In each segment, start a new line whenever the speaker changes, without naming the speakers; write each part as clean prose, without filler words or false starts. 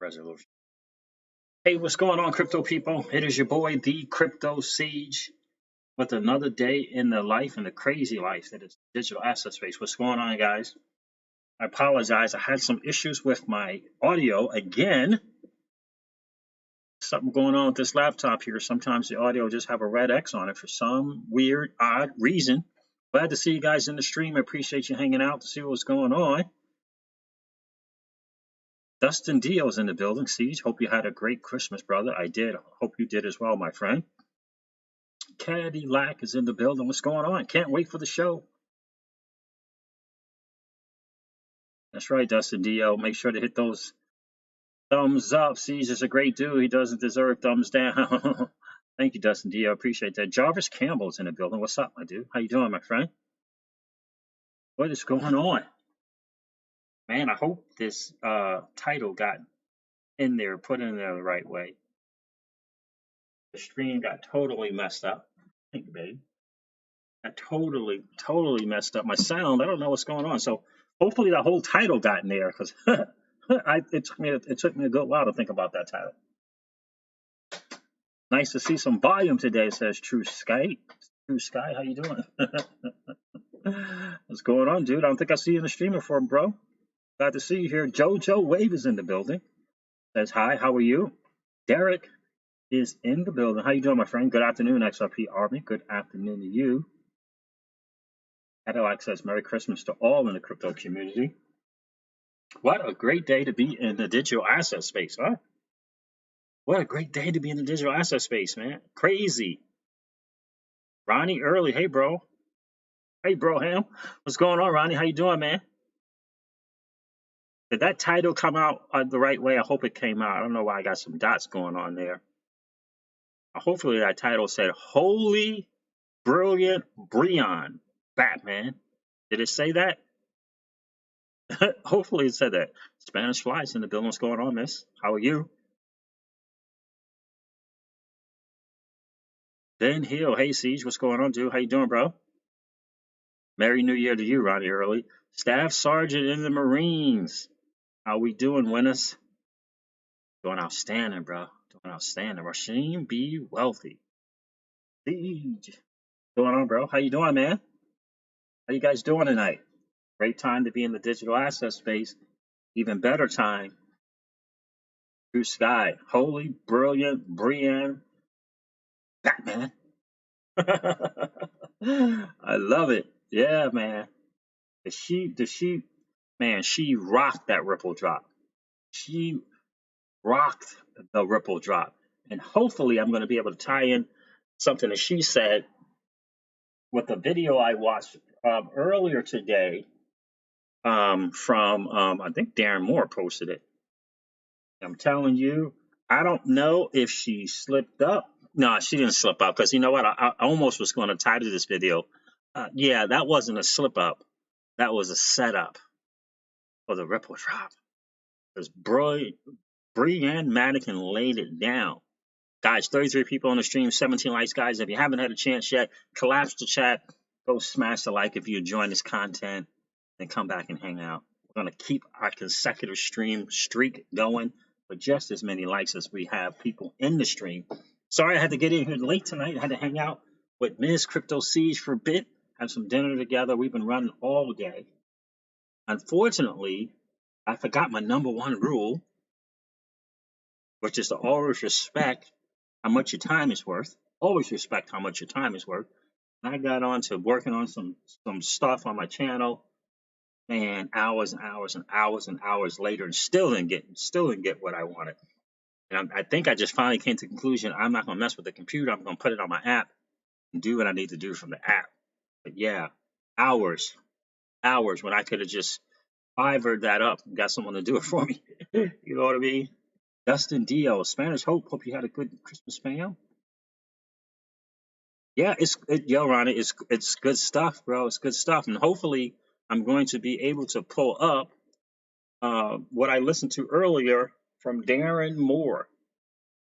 Resolution. Hey, what's going on, crypto people? It is your boy, the Crypto Siege, with another day in the life and the crazy life that is digital asset space. What's going on, guys? I apologize. I had some issues with my audio again. Something going on with this laptop here. Sometimes the audio just have a red X on it for some weird, odd reason. Glad to see you guys in the stream. I appreciate you hanging out to see what's going on. Dustin Dio's in the building. Siege, hope you had a great Christmas, brother. I did. Hope you did as well, my friend. Cadillac is in the building. What's going on? Can't wait for the show. That's right, Dustin Dio. Make sure to hit those thumbs up. Siege is a great dude. He doesn't deserve thumbs down. Thank you, Dustin Dio. Appreciate that. Jarvis Campbell's in the building. What's up, my dude? How you doing, my friend? What is going on? Man, I hope this title got in there, put in there the right way. The stream got totally messed up. Thank you, babe. Got totally messed up my sound. I don't know what's going on. So hopefully the whole title got in there, because it took me a good while to think about that title. Nice to see some volume today, says True Sky. True Sky, how you doing? What's going on, dude? I don't think I see you in the stream before, bro. Glad to see you here. Jojo Wave is in the building. Says hi, how are you? Derek is in the building. How you doing, my friend? Good afternoon, XRP Army. Good afternoon to you. Cadillac says Merry Christmas to all in the crypto community. What a great day to be in the digital asset space, huh? What a great day to be in the digital asset space, man. Crazy. Ronnie Early, hey, bro. Hey, bro, Ham. What's going on, Ronnie? How you doing, man? Did that title come out the right way? I hope it came out. I don't know why I got some dots going on there. Hopefully that title said, Holy Brilliant Breanne, Batman. Did it say that? Hopefully it said that. Spanish Flies in the building. What's going on, miss? How are you? Ben Hill. Hey, Siege. What's going on, dude? How you doing, bro? Merry New Year to you, Ronnie Early. Staff Sergeant in the Marines. How we doing, winners? Doing outstanding, bro. Doing outstanding. Rasheen B. Wealthy. Siege. What's going on, bro? How you doing, man? How you guys doing tonight? Great time to be in the digital asset space. Even better time. Blue Sky. Holy, brilliant, Breanne, Batman. I love it. Yeah, man. Man, she rocked that ripple drop. She rocked the ripple drop. And hopefully I'm going to be able to tie in something that she said with the video I watched earlier today from, I think Darren Moore posted it. I'm telling you, I don't know if she slipped up. No, she didn't slip up, because you know what? I almost was going to title this video. Yeah, that wasn't a slip up. That was a setup for the ripple drop. Because Breanne Mannequin laid it down. Guys, 33 people on the stream, 17 likes, guys. If you haven't had a chance yet, collapse the chat. Go smash the like if you're enjoying this content, and come back and hang out. We're going to keep our consecutive stream streak going with just as many likes as we have people in the stream. Sorry I had to get in here late tonight. I had to hang out with Ms. Crypto Siege for a bit, have some dinner together. We've been running all day. Unfortunately, I forgot my number one rule, which is to always respect how much your time is worth. Always respect how much your time is worth. And I got on to working on some stuff on my channel, and hours and hours and hours and hours later, and still didn't get what I wanted. And I think I just finally came to the conclusion I'm not going to mess with the computer. I'm going to put it on my app and do what I need to do from the app. But yeah, hours when I could have just Fiverred that up and got someone to do it for me. You know what I mean? Dustin Dio, Spanish Hope. Hope you had a good Christmas, fam. Yeah, yo, Ronnie, it's good stuff, bro. It's good stuff, and hopefully I'm going to be able to pull up what I listened to earlier from Darren Moore.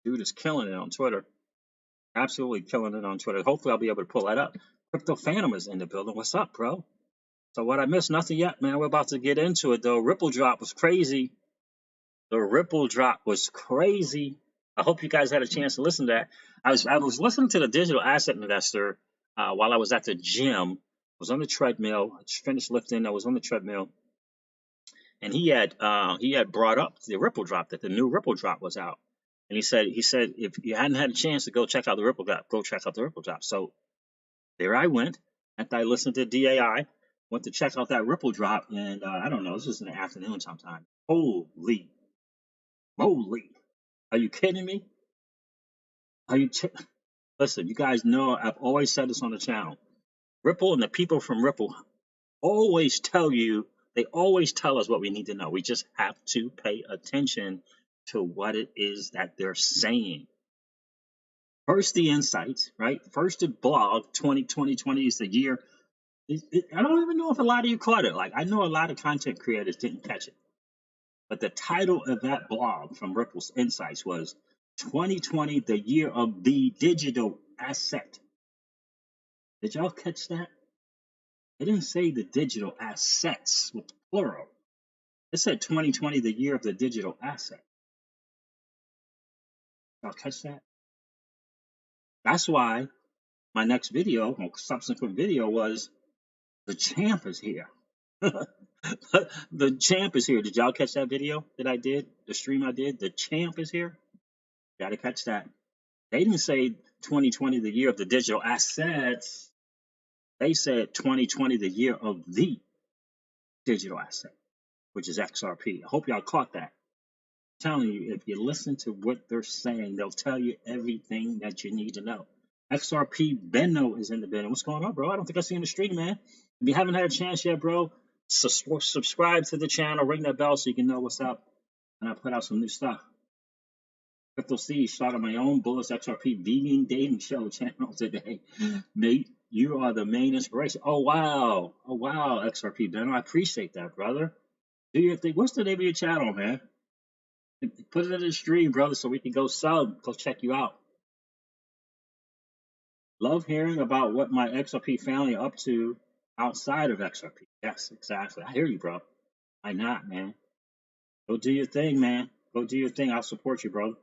Dude is killing it on Twitter. Absolutely killing it on Twitter. Hopefully I'll be able to pull that up. Crypto Phantom is in the building. What's up, bro? So what I missed? Nothing yet, man. We're about to get into it though. Ripple drop was crazy. The Ripple drop was crazy. I hope you guys had a chance to listen to that. I was listening to the digital asset investor while I was at the gym. I was on the treadmill. I just finished lifting. I was on the treadmill, and he had brought up the Ripple drop, that the new Ripple drop was out. And he said if you hadn't had a chance to go check out the Ripple drop, go check out the Ripple drop. So there I went. After I listened to DAI, went to check out that Ripple drop, and I don't know, this was in the afternoon sometime. Holy moly! Are you kidding me? Are you? Listen, you guys know I've always said this on the channel. Ripple and the people from Ripple always tell you. They always tell us what we need to know. We just have to pay attention to what it is that they're saying. First, the insights, right? First, the blog. 2020 is the year. I don't even know if a lot of you caught it. Like, I know a lot of content creators didn't catch it. But the title of that blog from Ripple's Insights was 2020, the year of the digital asset. Did y'all catch that? It didn't say the digital assets with the plural. It said 2020, the year of the digital asset. Y'all catch that? That's why my next video, or subsequent video, was the champ is here. The champ is here. Did y'all catch that video that I did? The stream I did? The champ is here. Gotta catch that. They didn't say 2020, the year of the digital assets. They said 2020, the year of the digital asset, which is XRP. I hope y'all caught that. I'm telling you, if you listen to what they're saying, they'll tell you everything that you need to know. XRP Benno is in the building. What's going on, bro? I don't think I see you in the street, man. If you haven't had a chance yet, bro, subscribe to the channel, ring that bell so you can know what's up. And I put out some new stuff. Crypto C started my own Bullish XRP vegan dating show channel today. Nate, you are the main inspiration. Oh wow, XRP Benno, I appreciate that, brother. Do your thing. What's the name of your channel, man? Put it in the stream, brother, so we can go check you out. Love hearing about what my XRP family are up to outside of XRP. Yes, exactly. I hear you, bro. Why not, man? Go do your thing, man. Go do your thing. I'll support you, bro.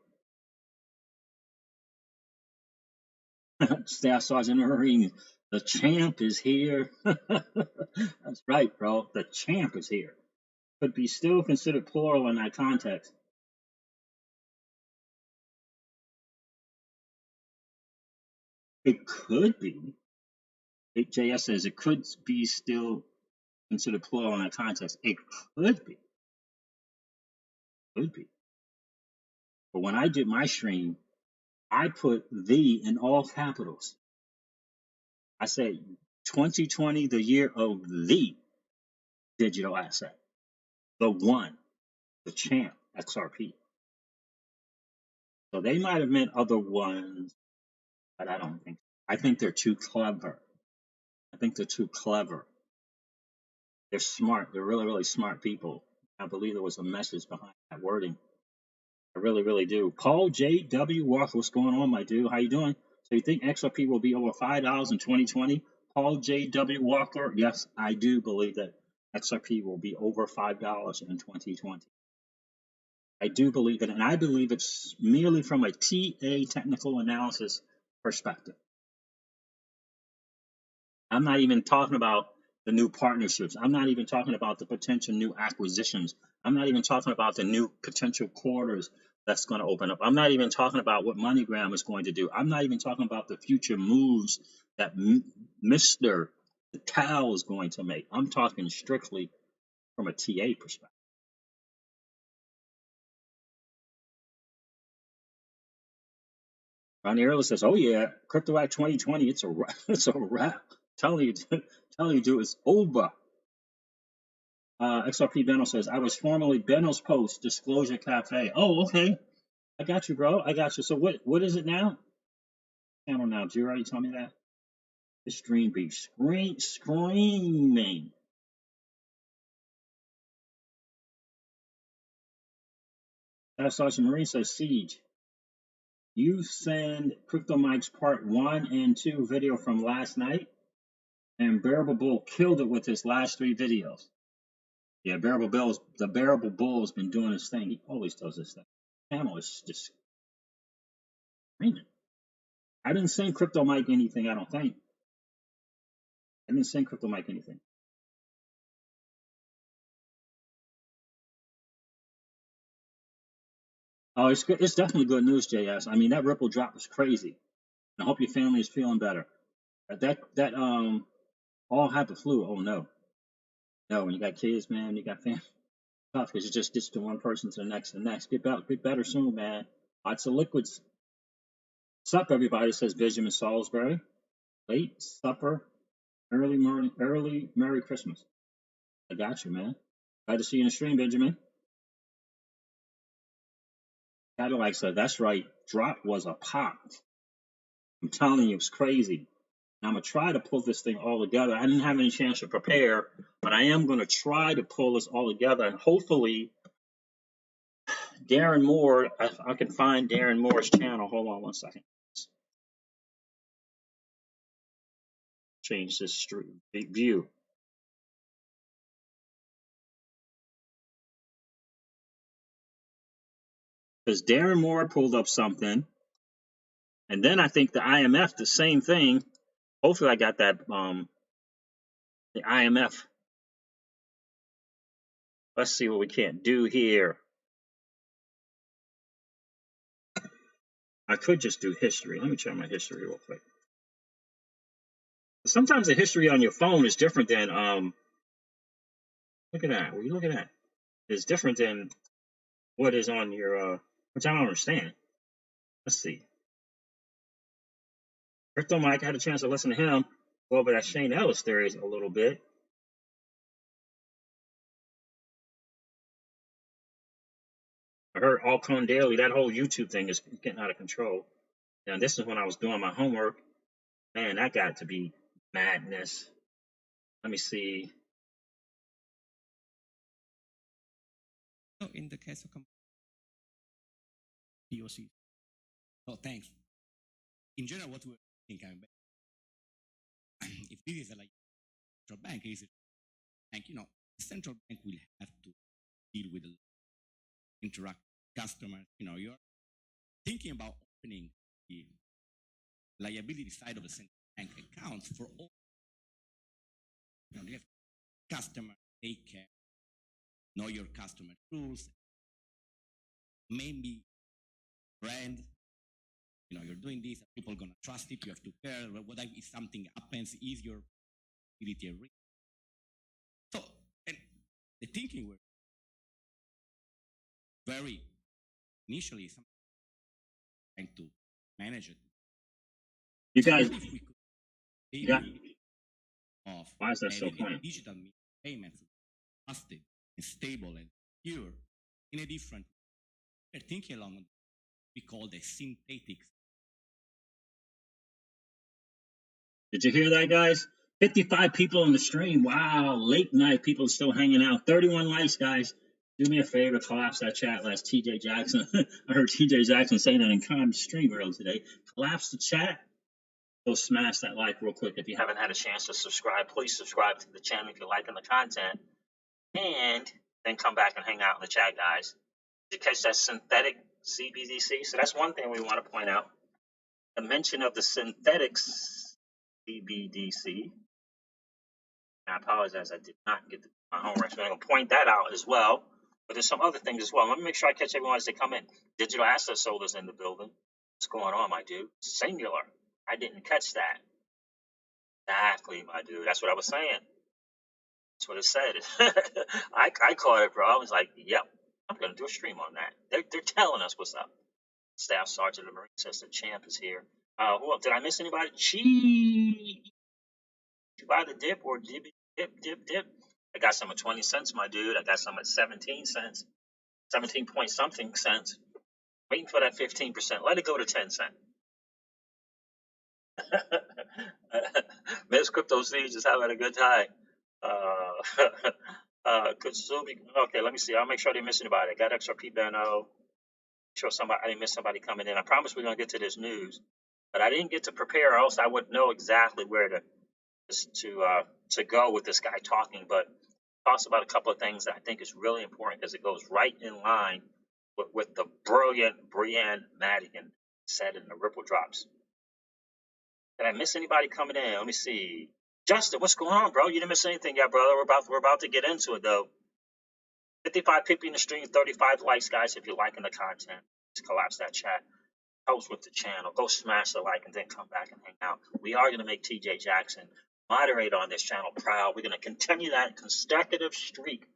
Staff Sergeant Marine, the champ is here. That's right, bro. The champ is here. Could be still considered plural in that context. It could be. JS says it could be still considered plural in that context. It could be. Could be. But when I did my stream, I put the in all capitals. I said 2020, the year of the digital asset. The one, the champ, XRP. So they might have meant other ones, but I don't think so. I think they're too clever. They're smart. They're really, really smart people. I believe there was a message behind that wording. I really, really do. Paul J.W. Walker, what's going on, my dude? How you doing? So you think XRP will be over $5 in 2020? Paul J.W. Walker, yes, I do believe that XRP will be over $5 in 2020. I do believe it, and I believe it's merely from a TA, technical analysis perspective. I'm not even talking about the new partnerships. I'm not even talking about the potential new acquisitions. I'm not even talking about the new potential quarters that's going to open up. I'm not even talking about what MoneyGram is going to do. I'm not even talking about the future moves that Mr. Cow is going to make. I'm talking strictly from a TA perspective. Ronnie Earl says, "Oh yeah, Crypto Act 2020, it's a wrap. Telling you, dude, it's over." XRP Benno says, "I was formerly Benno's Post Disclosure Cafe." Oh, okay. I got you, bro. I got you. So what is it now? Channel now. Did you already tell me that? The stream be screaming. Sergeant Marine says, "Siege, you send Crypto Mike's part 1 and 2 video from last night?" And Bearable Bull killed it with his last 3 videos. Yeah, the Bearable Bull has been doing his thing. He always does this thing. The channel is just screaming. I didn't send Crypto Mike anything, I don't think. I didn't send Crypto Mike anything. Oh, it's good. It's definitely good news, JS. I mean, that Ripple drop was crazy. I hope your family is feeling better. That all had the flu. Oh no, no. When you got kids, man, you got family. Tough because you just ditch to one person to the next and the next. Get better soon, man. Lots of liquids. Sup, everybody? Says Benjamin Salisbury. Late supper, early Merry Christmas. I got you, man. Glad to see you in the stream, Benjamin. Cadillac said, "That's right. Drop was a pop. I'm telling you, it's crazy. And I'm gonna try to pull this thing all together. I didn't have any chance to prepare, but I am gonna try to pull this all together, and hopefully, Darren Moore. I can find Darren Moore's channel. Hold on 1 second. Change this view. Because Darren Moore pulled up something, and then I think the IMF, the same thing. Hopefully, I got that. The IMF. Let's see what we can do here. I could just do history. Let me check my history real quick. Sometimes the history on your phone is different than Look at that. What are you looking at? It's different than what is on your which I don't understand. Let's see. Crypto Mike, I had a chance to listen to him go over that Shane Ellis theory a little bit. I heard Altcoin Daily. That whole YouTube thing is getting out of control. And this is when I was doing my homework. Man, that got to be madness. Let me see.
In the case of POC. No, thanks. In general, what we're thinking, if this is a like central bank, is it bank? You know, the central bank will have to deal with the interact customers. You know, you're thinking about opening the liability side of the central bank accounts for all. You know, you have customer take care, know your customer rules, maybe brand. You know, you're doing this, people are gonna trust it. You have to care. What if something happens? Is your ability a risk? So, and the thinking was very initially trying to manage it.
You guys,
if we could
yeah.
Of
Why is that so funny?
Digital payments trusted and stable and secure in a different we're thinking along what we call the synthetics.
Did you hear that, guys? 55 people in the stream. Wow, late night people still hanging out. 31 likes, guys. Do me a favor, collapse that chat. Last TJ Jackson. I heard TJ Jackson saying that in Con's stream earlier today. Collapse the chat. Go smash that like real quick. If you haven't had a chance to subscribe, please subscribe to the channel if you're liking the content. And then come back and hang out in the chat, guys. Did you catch that synthetic CBDC? So that's one thing we want to point out. The mention of the synthetics CBDC. I apologize, I did not get my homework, so I'm going to point that out as well. But there's some other things as well. Let me make sure I catch everyone as they come in. Digital asset holders in the building. What's going on, my dude? Singular. I didn't catch that. Exactly, my dude. That's what I was saying. That's what it said. I caught it, bro. I was like, yep, I'm going to do a stream on that. They're telling us what's up. Staff Sergeant of the Marine says the champ is here. Who else? Did I miss anybody? Did you buy the dip or dip? I got some at 20 cents, my dude. I got some at 17 cents, 17 point something cents. Waiting for that 15%. Let it go to 10 cents. Miss Crypto Siege is having a good time. Okay, let me see. I'll make sure I didn't miss anybody. I got XRP Benno. Sure, I didn't miss somebody coming in. I promise we're gonna get to this news, but I didn't get to prepare, or else I would know exactly where to to go with this guy talking, but talks about a couple of things that I think is really important because it goes right in line with the brilliant Breanne Madigan said in the Ripple Drops. Did I miss anybody coming in? Let me see. Justin, what's going on, bro? You didn't miss anything yet, brother. We're about to get into it though. 55 people in the stream, 35 likes, guys. If you're liking the content, just collapse that chat. Helps with the channel. Go smash the like and then come back and hang out. We are going to make TJ Jackson moderate on this channel proud. We're going to continue that consecutive streak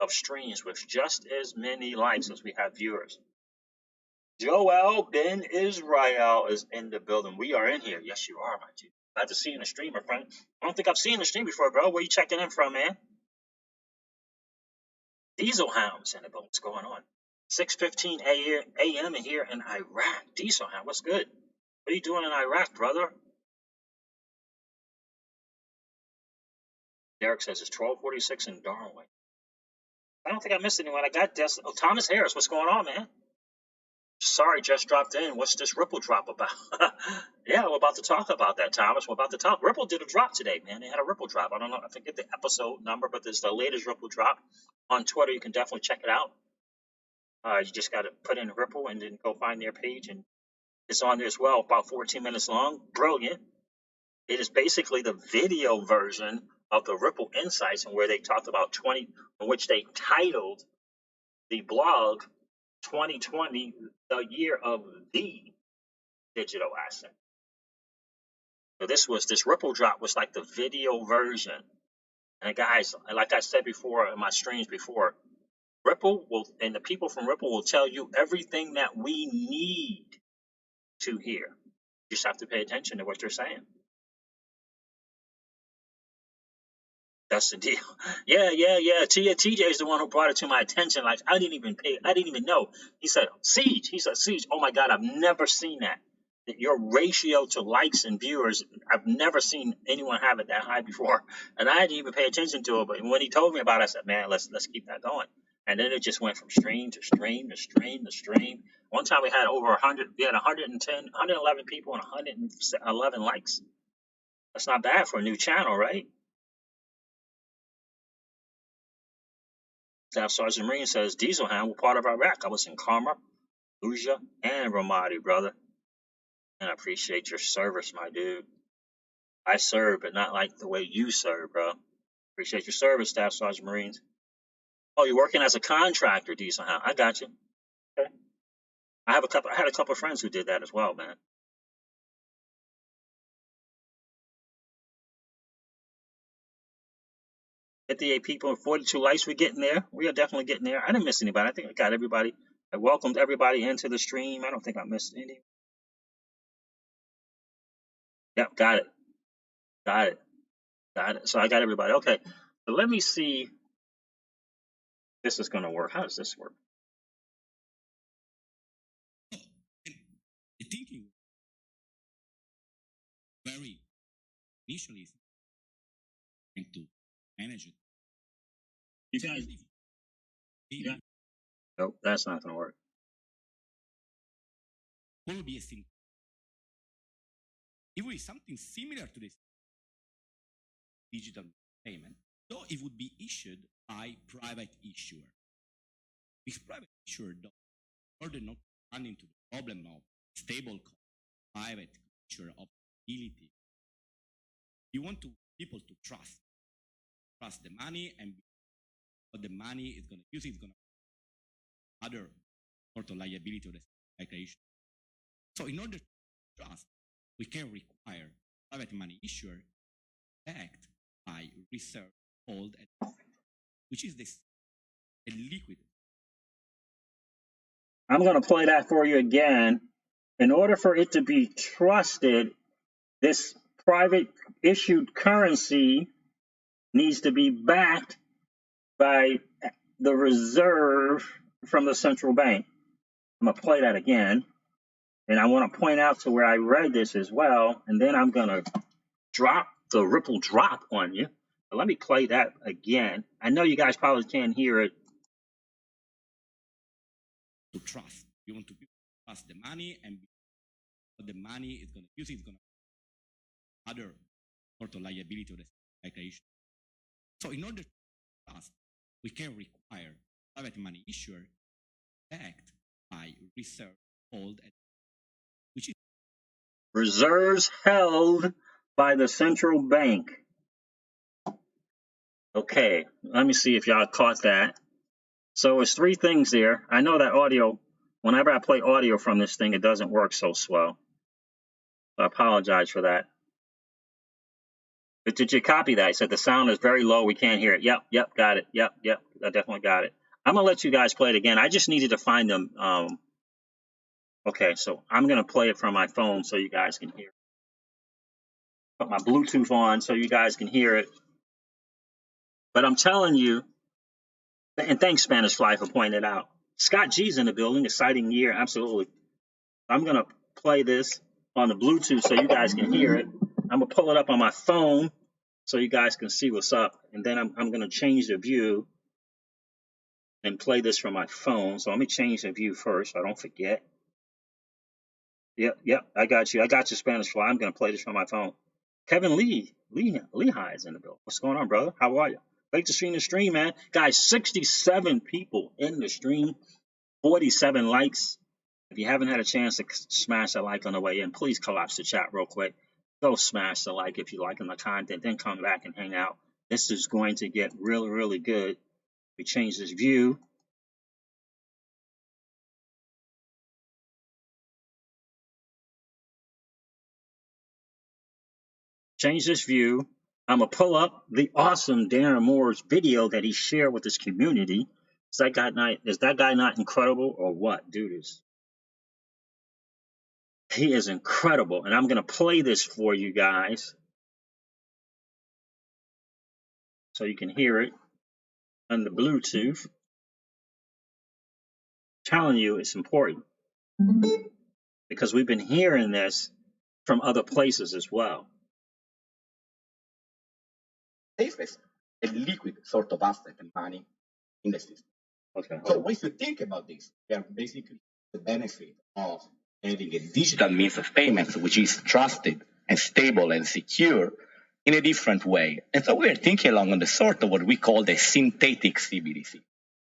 of streams with just as many likes as we have viewers. Joel Ben Israel is in the building. We are in here. Yes, you are, my dude. Glad to see you in the stream, my friend. I don't think I've seen the stream before, bro. Where you checking in from, man? Diesel Hounds in the building. What's going on? 6:15 a.m. here in Iraq. Diesel Hound, what's good? What are you doing in Iraq, brother? Derek says it's 12:46 in Darwin. I don't think I missed anyone. I got Oh, Thomas Harris, what's going on, man? Sorry, just dropped in. What's this Ripple drop about? Yeah, we're about to talk about that, Thomas. We're about to talk. Ripple did a drop today, man. They had a Ripple drop. I don't know. I forget the episode number, but there's the latest Ripple drop on Twitter. You can definitely check it out. You just got to put in Ripple and then go find their page, and it's on there as well. About 14 minutes long. Brilliant. It is basically the video version of the Ripple Insights, and where they talked about in which they titled the blog 2020, the year of the digital asset. So this Ripple drop was like the video version. And guys, like I said before in my streams before, Ripple will, and the people from Ripple will tell you everything that we need to hear. You just have to pay attention to what they're saying. That's the deal. Yeah. TJ is the one who brought it to my attention. Like I didn't even know. He said Siege. Oh my God, I've never seen that. Your ratio to likes and viewers, I've never seen anyone have it that high before. And I didn't even pay attention to it. But when he told me about it, I said, man, let's keep that going. And then it just went from stream to stream to stream to stream. One time we had over 100, we had 111 people and 111 likes. That's not bad for a new channel, right? Staff Sergeant Marine says, Diesel Hound were part of Iraq. I was in Karma, Luja, and Ramadi, brother. And I appreciate your service, my dude. I serve, but not like the way you serve, bro. Appreciate your service, Staff Sergeant Marines. Oh, you're working as a contractor, Diesel Hound. I got you. Okay. I had a couple of friends who did that as well, man. 58 people and 42 likes. We're getting there. We are definitely getting there. I didn't miss anybody. I think I got everybody. I welcomed everybody into the stream. I don't think I missed any. Yep, got it. So I got everybody. Okay. So let me see if this is going to work. How does this work?
The thinking very initially trying to manage it.
You guys, yeah. Nope, that's not going to work.
What would be a thing? It would be something similar to this digital payment, though it would be issued by private issuer. This private issuer, in order not to run into the problem of stable private issuer operability, you want people to trust the money, and what the money is going to use is going to other sort of liability or declaration. So in order to trust, we can require private money issuer backed by reserve hold, which is this a liquid.
I'm going to play that for you again. In order for it to be trusted, this private issued currency needs to be backed by the reserve from the central bank. I'm going to play that again. And I want to point out to where I read this as well. And then I'm going to drop the Ripple drop on you. But let me play that again. I know you guys probably can't hear it.
To trust. You want to trust the money, and what the money is going to use is going to other sort of liability of the like issue. So in order to trust, we can require private money issuer backed by reserve hold, which is
reserves held by the central bank. Okay, let me see if y'all caught that. So it's three things there. I know that audio, whenever I play audio from this thing, it doesn't work so swell. I apologize for that. But did you copy that? I said the sound is very low. We can't hear it. Yep, got it. Yep, I definitely got it. I'm going to let you guys play it again. I just needed to find them. Okay, so I'm going to play it from my phone so you guys can hear it. Put my Bluetooth on so you guys can hear it. But I'm telling you, and thanks, Spanish Fly, for pointing it out. Scott G's in the building. Exciting year. Absolutely. I'm going to play this on the Bluetooth so you guys can hear it. I'm going to pull it up on my phone so you guys can see what's up. And then I'm going to change the view and play this from my phone. So let me change the view first so I don't forget. Yep, I got you. I got you, Spanish Fly. I'm going to play this from my phone. Kevin Lehigh is in the building. What's going on, brother? How are you? Late to stream the stream, man. Guys, 67 people in the stream, 47 likes. If you haven't had a chance to smash a like on the way in, please collapse the chat real quick. Go smash the like if you're liking the content, then come back and hang out. This is going to get really, really good. We change this view. Change this view. I'm going to pull up the awesome Darren Moore's video that he shared with his community. Is that guy not incredible or what? Dude, he is incredible. And I'm going to play this for you guys so you can hear it on the Bluetooth. I'm telling you, it's important because we've been hearing this from other places as well.
Safest and liquid sort of asset and money in the system.
Okay.
So if you think about this, they are basically the benefit of having a digital means of payments, which is trusted and stable and secure in a different way. And so we're thinking along on the sort of what we call the synthetic CBDC.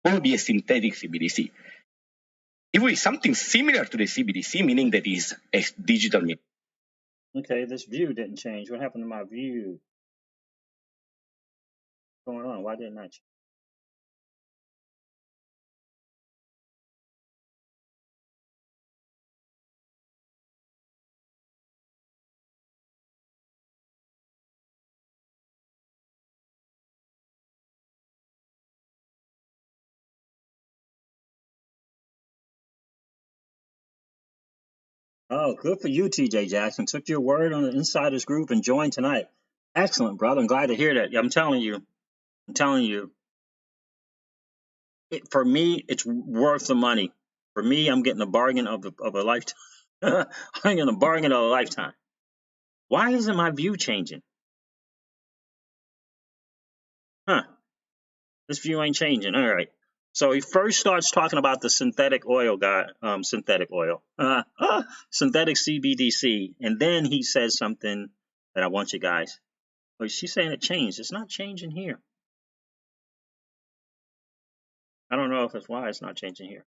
What would be a synthetic CBDC? It would be something similar to the CBDC, meaning that is a digital means.
Okay, this view didn't change. What happened to my view? What's going on? Why didn't I change? Oh, good for you, TJ Jackson. Took your word on the Insiders Group and joined tonight. Excellent, brother. I'm glad to hear that. I'm telling you. For me, it's worth the money. For me, I'm getting a bargain of a lifetime. I'm getting a bargain of a lifetime. Why isn't my view changing? Huh. This view ain't changing. All right. So he first starts talking about the synthetic CBDC, and then he says something that I want you guys. Oh, she's saying it changed. It's not changing here. I don't know if it's why it's not changing here.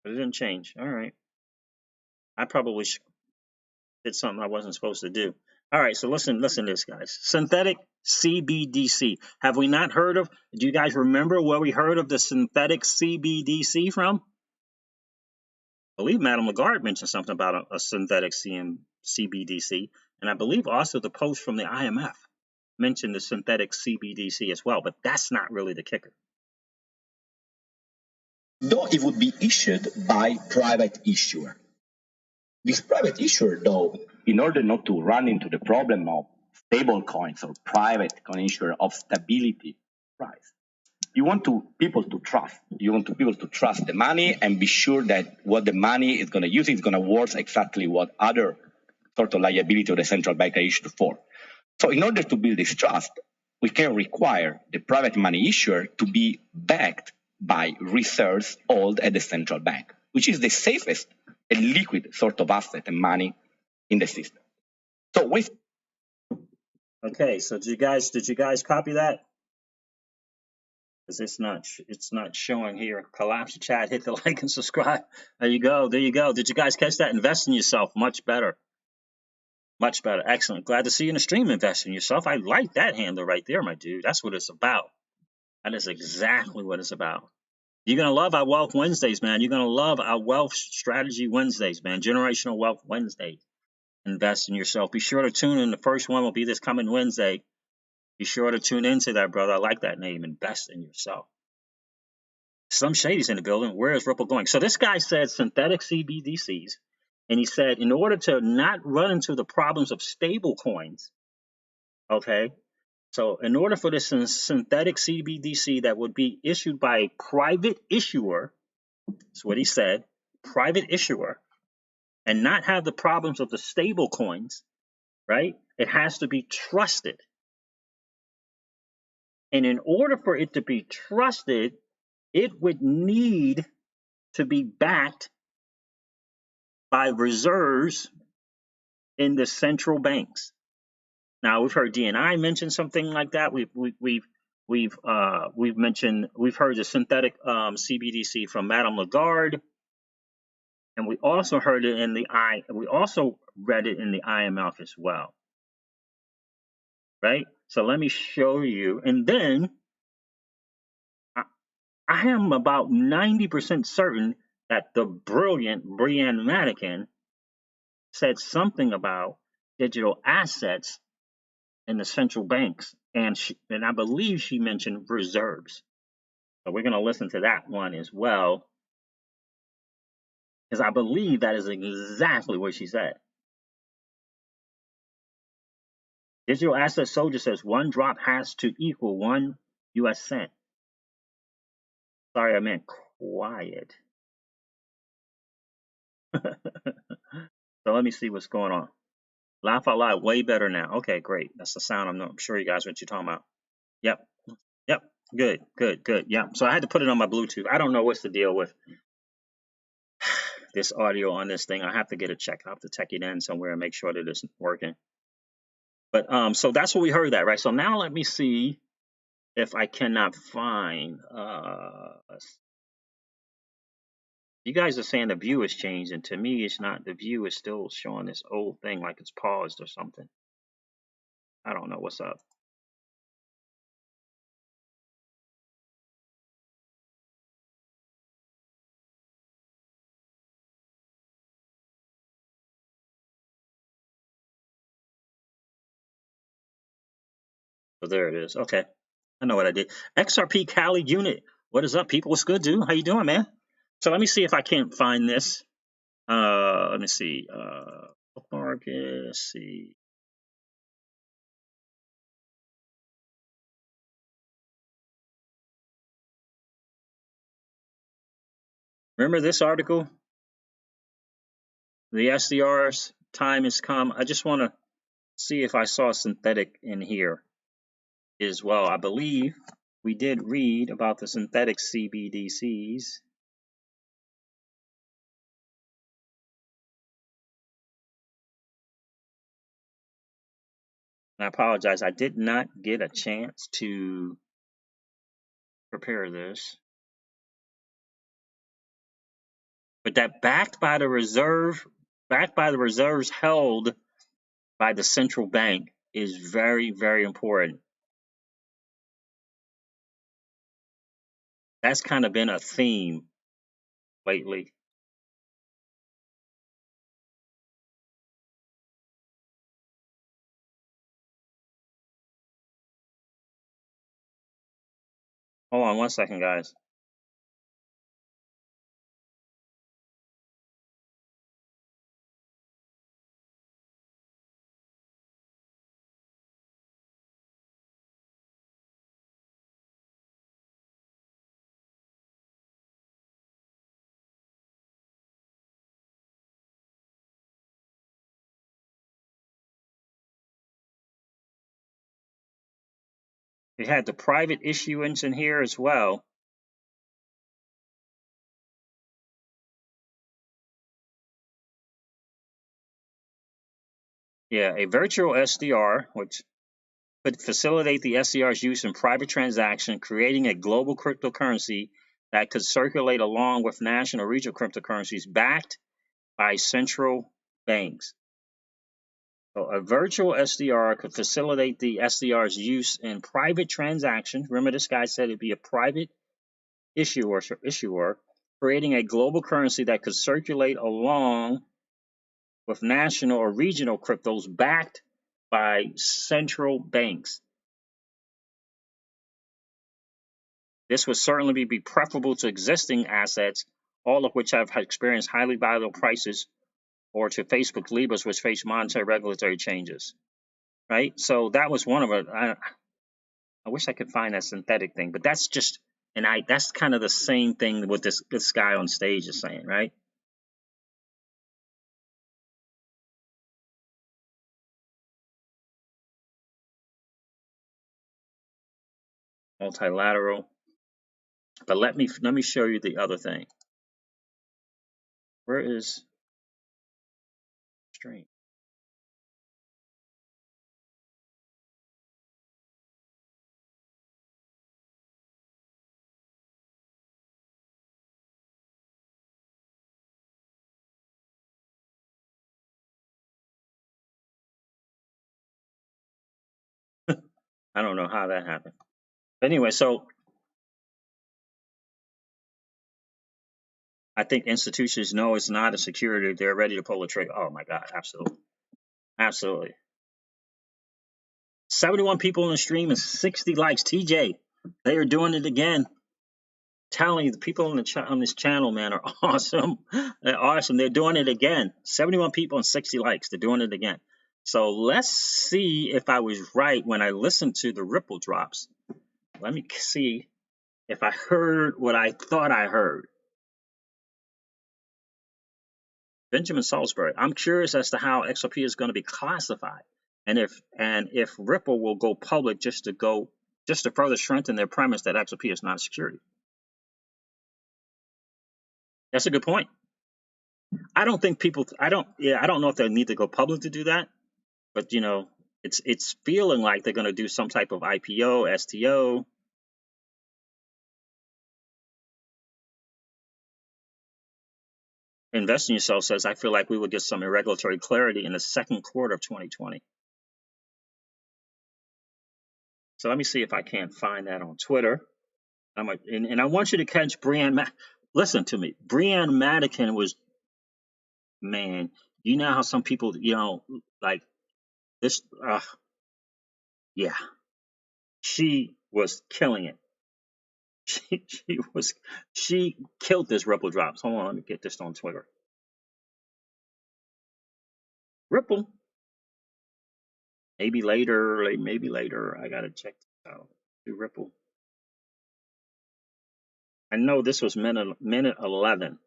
But it didn't change. All right. I probably did something I wasn't supposed to do. All right, so listen to this, guys. Synthetic CBDC. Have we not heard of? Do you guys remember where we heard of the synthetic CBDC from? I believe Madame Lagarde mentioned something about a synthetic CBDC, and I believe also the post from the IMF mentioned the synthetic CBDC as well, but that's not really the kicker.
Though it would be issued by private issuer. This private issuer, though, in order not to run into the problem of stable coins or private coin issuer of stability price, you want people to trust. You want people to trust the money and be sure that what the money is going to use is going to worth exactly what other sort of liability of the central bank are issued for. So in order to build this trust, we can require the private money issuer to be backed by reserves held at the central bank, which is the safest and liquid sort of asset and money in the system. So with
Okay, so did you guys copy that? Because it's not showing here. Collapse the chat, hit the like and subscribe. There you go. There you go. Did you guys catch that? Invest in yourself. Much better. Much better. Excellent. Glad to see you in the stream. Invest in yourself. I like that handle right there, my dude. That's what it's about. That is exactly what it's about. You're going to love our Wealth Wednesdays, man. You're going to love our Wealth Strategy Wednesdays, man. Generational Wealth Wednesdays. Invest in yourself. Be sure to tune in. The first one will be this coming Wednesday. Be sure to tune into that, brother. I like that name. Invest in yourself. Some Shady's in the building. Where is Ripple going? So this guy said synthetic CBDCs. And he said, in order to not run into the problems of stable coins, okay, so in order for this synthetic CBDC that would be issued by a private issuer, that's what he said, private issuer, and not have the problems of the stable coins, right? It has to be trusted. And in order for it to be trusted, it would need to be backed by reserves in the central banks. Now we've heard DNI mention something like that. We've heard the synthetic CBDC from Madame Lagarde, and we also heard it in we also read it in the IMF as well, right? So let me show you, and then I am about 90% certain that the brilliant Breanne Madigan said something about digital assets in the central banks, and I believe she mentioned reserves. So we're going to listen to that one as well, because I believe that is exactly what she said. Digital asset soldier says 1 drop has to equal 1 US cent. Sorry, I meant quiet. So let me see what's going on. Laugh out loud, way better now. Okay, great. That's the sound. I'm sure you guys know what you're talking about. Yep. Yep. Good, good, good. Yep. So I had to put it on my Bluetooth. I don't know what's the deal with this audio on this thing. I have to get it checked. I have to check it in somewhere and make sure that it's working. But so that's what we heard that, right? So now let me see if I cannot find you guys are saying the view has changed, and to me it's not. The view is still showing this old thing like it's paused or something. I don't know what's up. So there it is. Okay. I know what I did. XRP Cali unit. What is up, people? What's good, dude? How you doing, man? So let me see if I can't find this. Let me see. Bookmark. Let's see. Remember this article? The SDR's time has come. I just want to see if I saw synthetic in here as well. I believe we did read about the synthetic CBDCs. And I apologize, I did not get a chance to prepare this. But that backed by the reserves held by the central bank is very, very important. That's kind of been a theme lately. Hold on one second, guys. We had the private issuance in here as well. Yeah, a virtual SDR, which could facilitate the SDR's use in private transaction, creating a global cryptocurrency that could circulate along with national or regional cryptocurrencies backed by central banks. So a virtual SDR could facilitate the SDR's use in private transactions. Remember, this guy said it'd be a private issuer, creating a global currency that could circulate along with national or regional cryptos backed by central banks. This would certainly be preferable to existing assets, all of which have experienced highly volatile prices, or to Facebook Libras, which face monetary regulatory changes. Right? So that was one of it. I wish I could find that synthetic thing, but that's just, and that's kind of the same thing what this guy on stage is saying, right? Multilateral. But let me show you the other thing. Where is stream? I don't know how that happened. But anyway, so I think institutions know it's not a security. They're ready to pull the trigger. Oh my God, absolutely. Absolutely. 71 people in the stream and 60 likes. TJ, they are doing it again. Telling you, the people on this channel, man, are awesome. They're awesome. They're doing it again. 71 people and 60 likes. They're doing it again. So let's see if I was right when I listened to the Ripple drops. Let me see if I heard what I thought I heard. Benjamin Salisbury, I'm curious as to how XRP is going to be classified, and if Ripple will go public just to further strengthen their premise that XRP is not a security. That's a good point. I don't think people. I don't know if they need to go public to do that, but it's feeling like they're going to do some type of IPO, STO. Invest in Yourself says, I feel like we will get some regulatory clarity in the second quarter of 2020. So let me see if I can't find that on Twitter. And I want you to catch Breanne. Listen to me. Breanne Madigan was, man, you know how some people, like this, yeah, she was killing it. She killed this Ripple drops. Hold on, let me get this on Twitter. Ripple. Maybe later. I gotta check this out. Do Ripple. I know this was minute 11.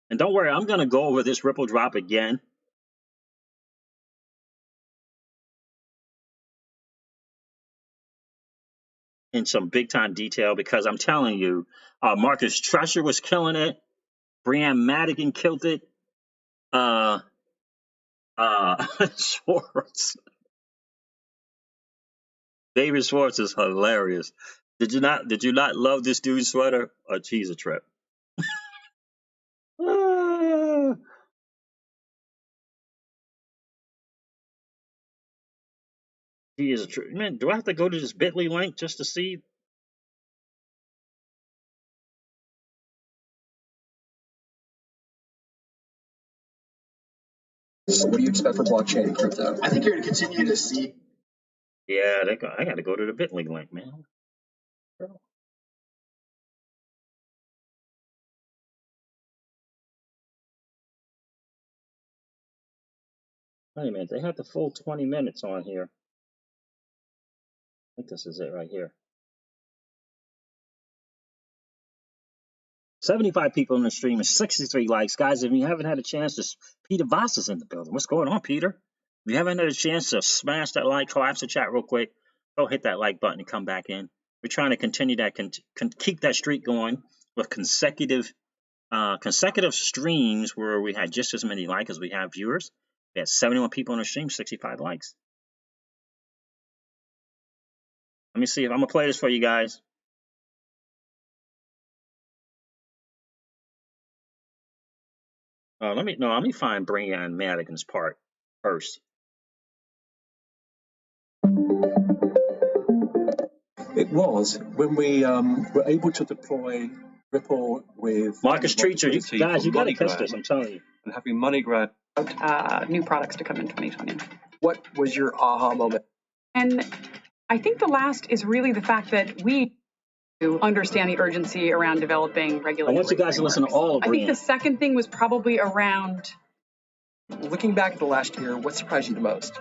And don't worry, I'm gonna go over this Ripple drop again. In some big time detail, because I'm telling you, Marcus Trescher was killing it. Breanne Madigan killed it. Schwartz. David Schwartz is hilarious. Did you not love this dude's sweater? A cheese a trip. He is a trip. Man, do I have to go to this bit.ly link just to see?
So what do you expect for blockchain and crypto? I think you're going to continue to see.
Yeah, I got to go to the bit.ly link, man. Wait a minute, they have the full 20 minutes on here. I think this is it right here. 75 people in the stream and 63 likes. Guys, if you haven't had a chance to, Peter Voss is in the building. What's going on, Peter? If you haven't had a chance to smash that like, collapse the chat real quick, go hit that like button and come back in. We're trying to continue that, keep that streak going with consecutive streams where we had just as many likes as we have viewers. We had 71 people on the stream, 65 likes. Let me see if I'm gonna play this for you guys. Let me find Breanne Madigan's part first.
It was when we were able to deploy Ripple with
Marcus Treacher, guys, you gotta catch this. I'm telling you.
And having money grab
new products to come in 2020.
What was your aha moment?
And I think the last is really the fact that we understand the urgency around developing regulatory.
I want you guys to listen to all of
I think
Breanne.
the second thing was probably around.
Looking back at the last year, what surprised you the most?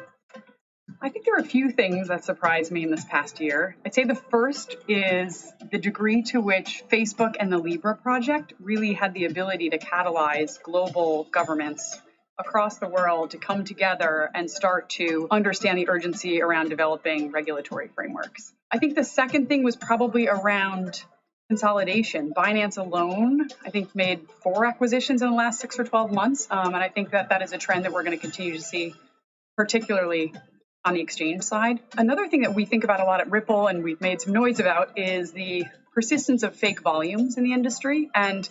I think there are a few things that surprised me in this past year. I'd say the first is the degree to which Facebook and the Libra project really had the ability to catalyze global governments across the world to come together and start to understand the urgency around developing regulatory frameworks. I think the second thing was probably around consolidation. Binance alone, I think, made 4 acquisitions in the last 6 or 12 months. And I think that is a trend that we're going to continue to see, particularly on the exchange side. Another thing that we think about a lot at Ripple, and we've made some noise about, is the persistence of fake volumes in the industry. And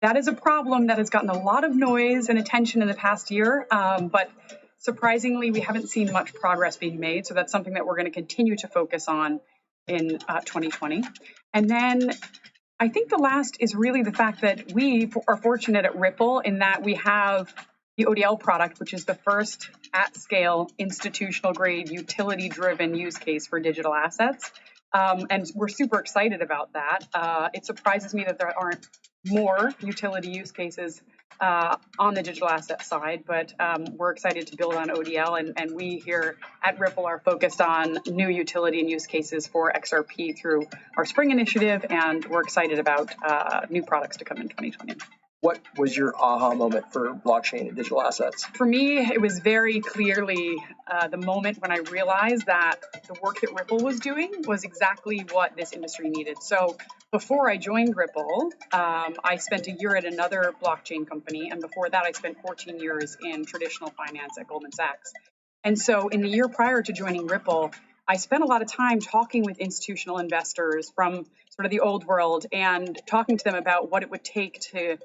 that is a problem that has gotten a lot of noise and attention in the past year. But surprisingly, we haven't seen much progress being made. So that's something that we're going to continue to focus on in 2020. And then I think the last is really the fact that we are fortunate at Ripple in that we have the ODL product, which is the first at-scale, institutional-grade, utility-driven use case for digital assets. And we're super excited about that. It surprises me that there aren't more utility use cases on the digital asset side, but we're excited to build on ODL. And we here at Ripple are focused on new utility and use cases for XRP through our Spring initiative, and we're excited about new products to come in 2020.
What was your aha moment for blockchain and digital assets?
For me, it was very clearly the moment when I realized that the work that Ripple was doing was exactly what this industry needed. So before I joined Ripple, I spent a year at another blockchain company. And before that, I spent 14 years in traditional finance at Goldman Sachs. And so in the year prior to joining Ripple, I spent a lot of time talking with institutional investors from sort of the old world and talking to them about what it would take to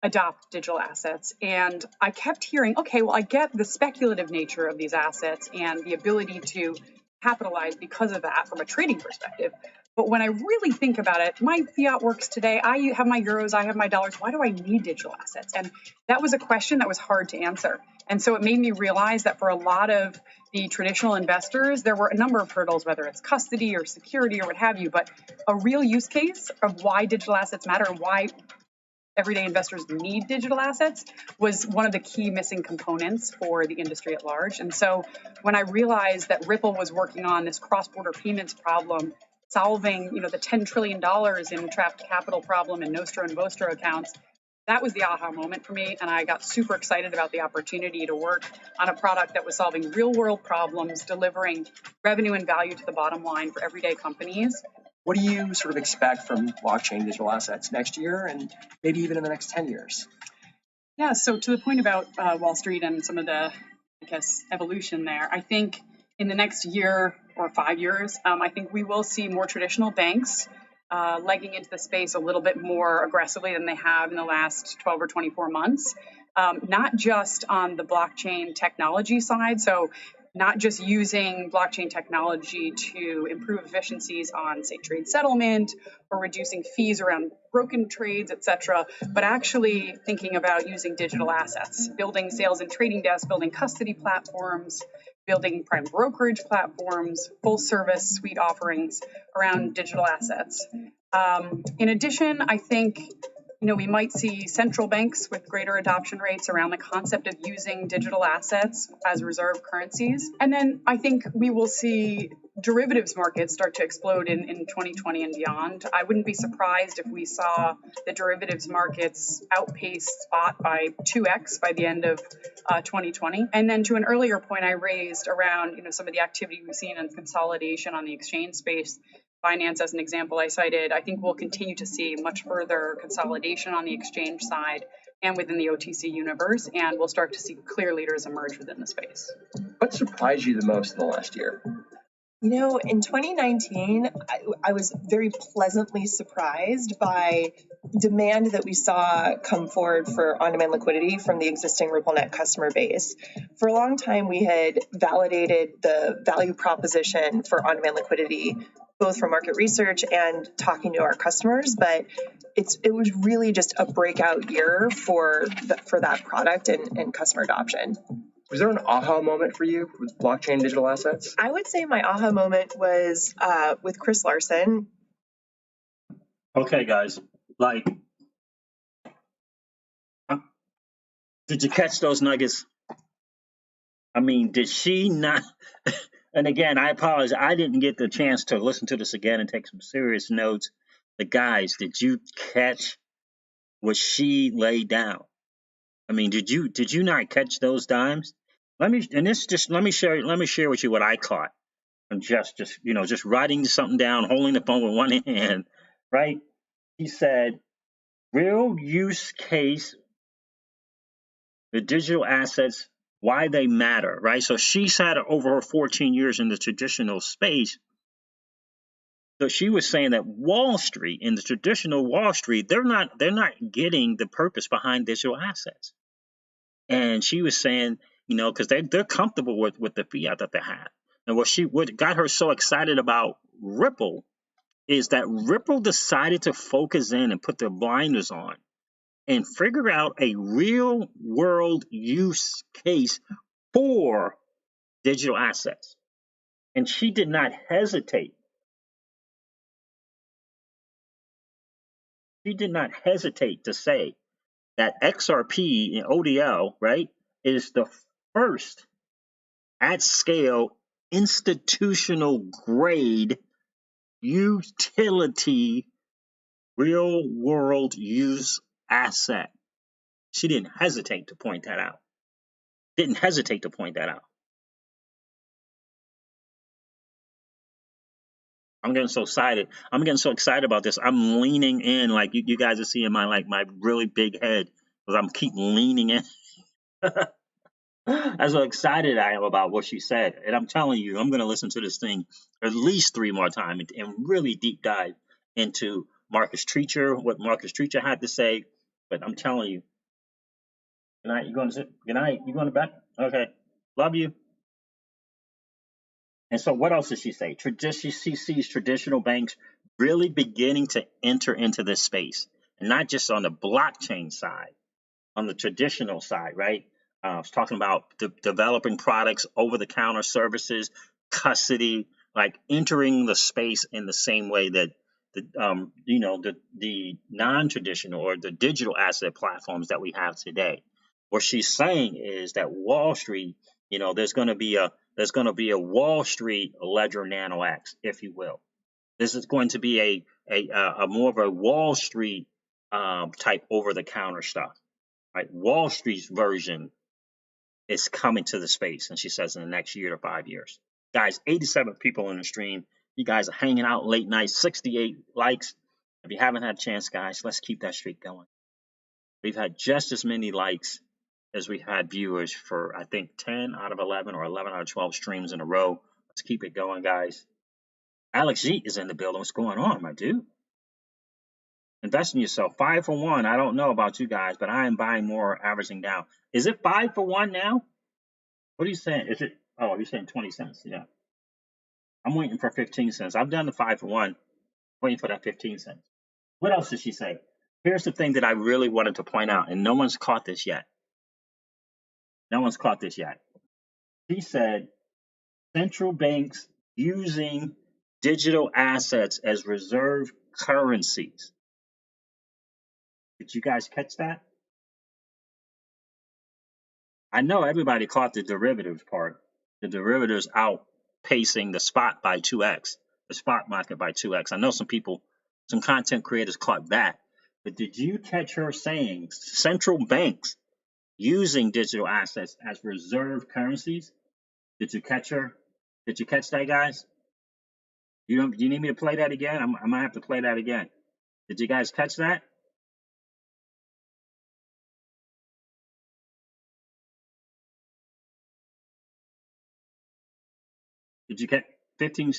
adopt digital assets. And I kept hearing, okay, well, I get the speculative nature of these assets and the ability to capitalize because of that from a trading perspective. But when I really think about it, my fiat works today. I have my euros, I have my dollars. Why do I need digital assets? And that was a question that was hard to answer. And so it made me realize that for a lot of the traditional investors, there were a number of hurdles, whether it's custody or security or what have you, but a real use case of why digital assets matter and why everyday investors need digital assets was one of the key missing components for the industry at large. And so when I realized that Ripple was working on this cross-border payments problem, solving, the $10 trillion in trapped capital problem in Nostro and Vostro accounts, that was the aha moment for me. And I got super excited about the opportunity to work on a product that was solving real world problems, delivering revenue and value to the bottom line for everyday companies.
What do you sort of expect from blockchain digital assets next year and maybe even in the next 10 years?
Yeah, so to the point about Wall Street and some of the, evolution there, I think in the next year or 5 years, I think we will see more traditional banks legging into the space a little bit more aggressively than they have in the last 12 or 24 months, not just on the blockchain technology side. So not just using blockchain technology to improve efficiencies on, say, trade settlement or reducing fees around broken trades, et cetera, but actually thinking about using digital assets, building sales and trading desks, building custody platforms, building prime brokerage platforms, full service suite offerings around digital assets. In addition, I think we might see central banks with greater adoption rates around the concept of using digital assets as reserve currencies. And then I think we will see derivatives markets start to explode in 2020 and beyond. I wouldn't be surprised if we saw the derivatives markets outpace spot by 2x by the end of 2020. And then to an earlier point I raised around some of the activity we've seen in consolidation on the exchange space, Binance as an example I cited, I think we'll continue to see much further consolidation on the exchange side and within the OTC universe, and we'll start to see clear leaders emerge within the space.
What surprised you the most in the last year?
In 2019, I was very pleasantly surprised by demand that we saw come forward for on-demand liquidity from the existing RippleNet customer base. For a long time, we had validated the value proposition for on-demand liquidity, both from market research and talking to our customers, but it was really just a breakout year for that product and customer adoption.
Was there an aha moment for you with blockchain digital assets?
I would say my aha moment was with Chris Larson.
Okay, guys, like, did you catch those nuggets? I mean, did she not? And again, I apologize. I didn't get the chance to listen to this again and take some serious notes. But guys, did you catch what she laid down? I mean, did you not catch those dimes? Let me share with you what I caught. I'm just writing something down, holding the phone with one hand, right? He said, real use case, the digital assets, why they matter, right? So she's had over her 14 years in the traditional space. So she was saying that Wall Street, in the traditional Wall Street, they're not getting the purpose behind digital assets. And she was saying, because they're comfortable with the fiat that they have. And what got her so excited about Ripple is that Ripple decided to focus in and put their blinders on and figure out a real world use case for digital assets. And she did not hesitate. She did not hesitate to say that XRP and ODL, right, is the first at scale institutional grade utility real world use asset. She didn't hesitate to point that out. I'm getting so excited. About this. I'm leaning in, like you guys are seeing my really big head, because I'm keep leaning in. That's how excited I am about what she said. And I'm telling you, I'm going to listen to this thing at least 3 more times and really deep dive into what Marcus Treacher had to say. But I'm telling you, good night. You going to sit? Good night. You going to bed? Okay. Love you. And so what else did she say? She sees traditional banks really beginning to enter into this space, and not just on the blockchain side, on the traditional side, right? I was talking about developing products, over-the-counter services, custody, like entering the space in the same way that the non-traditional or the digital asset platforms that we have today. What she's saying is that Wall Street, there's going to be a Wall Street Ledger Nano X, if you will. This is going to be a more of a Wall Street type over-the-counter stuff. Right? Wall Street's version is coming to the space, and she says in the next year to 5 years. Guys, 87 people in the stream. You guys are hanging out late night, 68 likes. If you haven't had a chance, guys, let's keep that streak going. We've had just as many likes as we had viewers for, I think, 10 out of 11 or 11 out of 12 streams in a row. Let's keep it going, guys. Alex G is in the building. What's going on, my dude? Invest in yourself. 5 for 1. I don't know about you guys, but I am buying more, averaging down. Is it 5 for 1 now? What are you saying? Is it? Oh, you're saying 20 cents. Yeah. I'm waiting for 15 cents. I've done the 5 for 1. Waiting for that 15 cents. What else did she say? Here's the thing that I really wanted to point out, and no one's caught this yet. She said central banks using digital assets as reserve currencies. Did you guys catch that? I know everybody caught the derivatives part. The derivatives outpacing the spot by 2x, the spot market by 2x. I know some content creators caught that. But did you catch her saying central banks using digital assets as reserve currencies? Did you catch her? Did you catch that, guys? You need me to play that again? I might have to play that again. Did you guys catch that? Did you get 15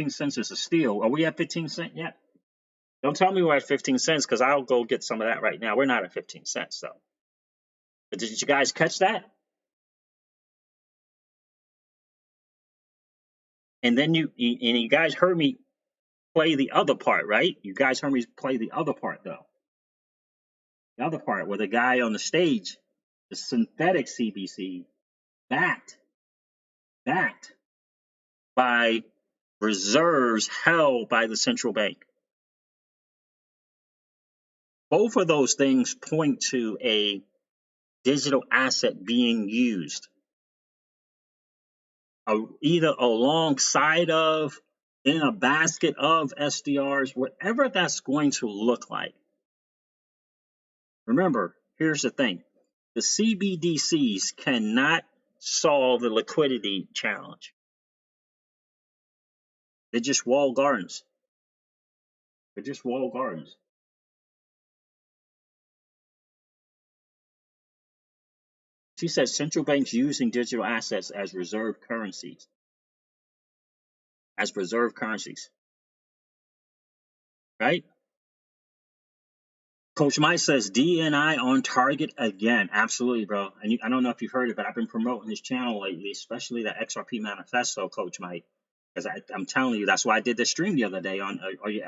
cents is a steal? Are we at 15 cents yet? Don't tell me we're at 15 cents because I'll go get some of that right now. We're not at 15 cents though. But did you guys catch that? And then you guys heard me play the other part, right? You guys heard me play the other part though. The other part where the guy on the stage, the synthetic CBC, backed by reserves held by the central bank. Both of those things point to a digital asset being used, either alongside of, in a basket of SDRs, whatever that's going to look like. Remember, here's the thing. The CBDCs cannot solve the liquidity challenge. They're just walled gardens. They're just walled gardens. She says central banks using digital assets as reserve currencies. Right? Coach Mike says DNI on target again. Absolutely, bro. And I don't know if you've heard it, but I've been promoting his channel lately, especially the XRP manifesto, Coach Mike. Because I'm telling you, that's why I did the stream the other day on are your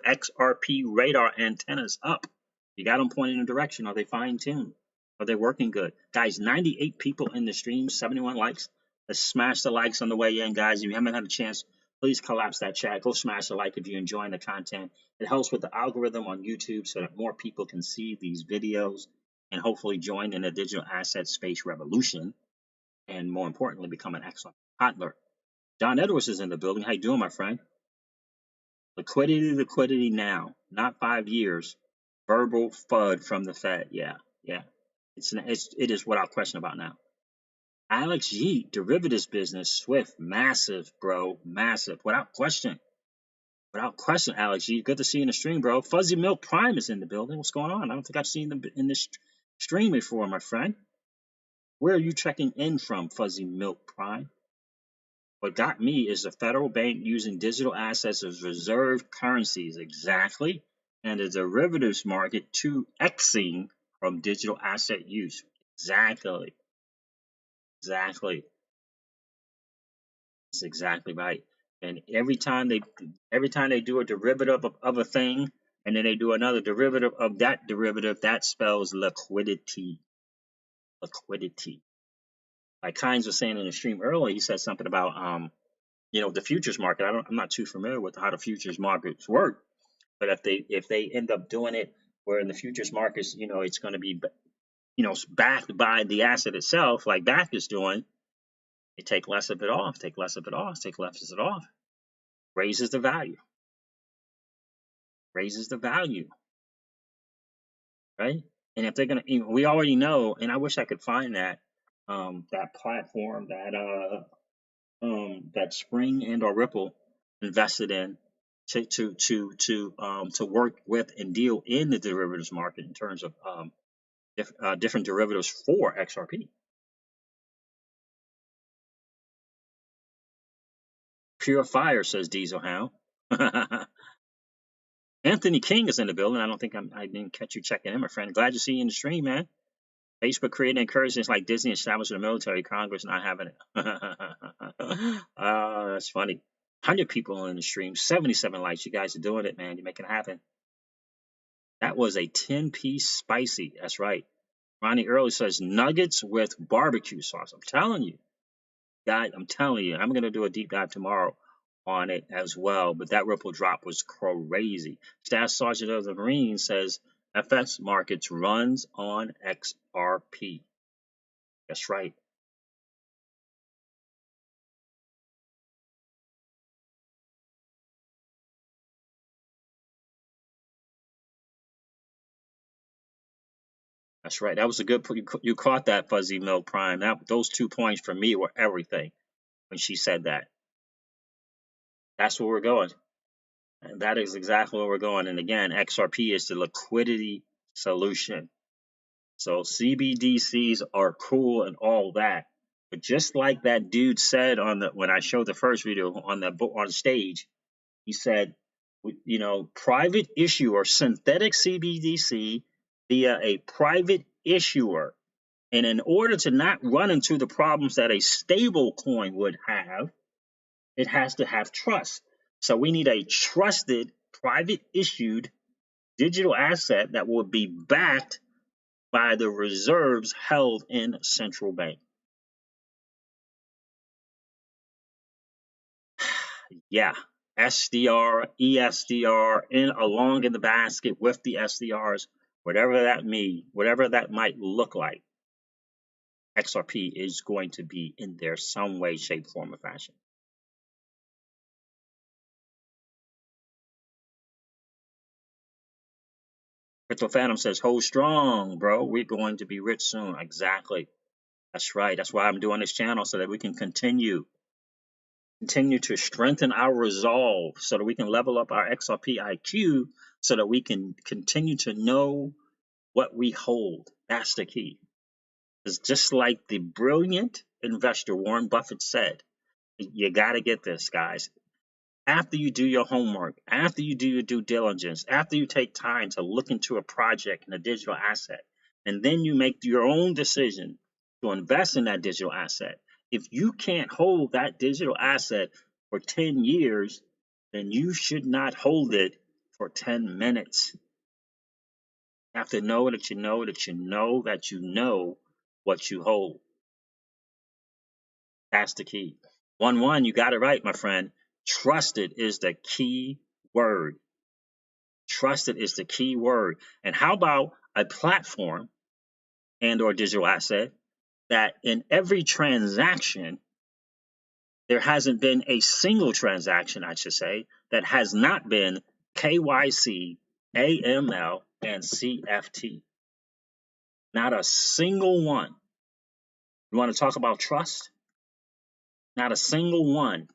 XRP radar antennas up? You got them pointing in a direction. Are they fine tuned? Are they working good? Guys, 98 people in the stream, 71 likes. Let's smash the likes on the way in, guys. If you haven't had a chance, please collapse that chat. Go smash the like if you're enjoying the content. It helps with the algorithm on YouTube so that more people can see these videos and hopefully join in the digital asset space revolution and, more importantly, become an excellent hodler. John Edwards is in the building. How you doing, my friend? Liquidity now, not 5 years. Verbal FUD from the Fed. Yeah. It is without question about now. Alex Yeet, derivatives business, Swift, massive, bro, massive, without question. Without question, Alex Yeet, good to see you in the stream, bro. Fuzzy Milk Prime is in the building. What's going on? I don't think I've seen them in this stream before, my friend. Where are you checking in from, Fuzzy Milk Prime? What got me is the federal bank using digital assets as reserve currencies, exactly, and the derivatives market 2xing from digital asset use. Exactly. That's exactly right. And every time they do a derivative of a thing, and then they do another derivative of that derivative, that spells liquidity. Like Kynes was saying in the stream earlier, he said something about the futures market. I'm not too familiar with how the futures markets work, but if they end up doing it where in the futures markets, it's going to be backed by the asset itself, like BAC is doing, they take less of it off, raises the value, right? And if they're going to, we already know, and I wish I could find that that platform that Spring and or Ripple invested in to work with and deal in the derivatives market in terms of different derivatives for XRP. Pure fire, says Diesel Hound. Anthony King is in the building. I didn't catch you checking in, my friend. Glad to see you in the stream, man. Facebook creating encouragements like Disney establishing a military, Congress not having it. That's funny. 100 people in the stream, 77 likes. You guys are doing it, man. You're making it happen. That was a 10-piece spicy. That's right. Ronnie Early says nuggets with barbecue sauce. I'm telling you, guys, I'm going to do a deep dive tomorrow on it as well. But that Ripple drop was crazy. Staff Sergeant of the Marines says FX markets runs on XRP. That's right. That's right. That was a good. You caught that, Fuzzy Milk Prime. Those 2 points for me were everything when she said that. That's where we're going. And that is exactly where we're going. And again, XRP is the liquidity solution. So CBDCs are cool and all that, But just like that dude said when I showed the first video on stage, he said, private issuer, synthetic CBDC via a private issuer. And in order to not run into the problems that a stable coin would have, it has to have trust. So we need a trusted, private issued digital asset that will be backed by the reserves held in central bank. Yeah, SDR, ESDR, along in the basket with the SDRs, whatever that might look like. XRP is going to be in there some way, shape, form, or fashion. Crypto Phantom says, hold strong, bro. We're going to be rich soon. Exactly. That's right. That's why I'm doing this channel, so that we can continue to strengthen our resolve, so that we can level up our XRP IQ, so that we can continue to know what we hold. That's the key. It's just like the brilliant investor Warren Buffett said, you got to get this, guys. After you do your homework, after you do your due diligence, after you take time to look into a project and a digital asset, and then you make your own decision to invest in that digital asset, if you can't hold that digital asset for 10 years, then you should not hold it for 10 minutes. You have to know that you know that you know that you know what you hold. That's the key. 1-1, you got it right, my friend. Trusted is the key word. Trusted is the key word. And how about a platform and or digital asset that in every transaction, there hasn't been a single transaction, I should say, that has not been KYC, AML, and CFT. Not a single one. You want to talk about trust? Not a single one.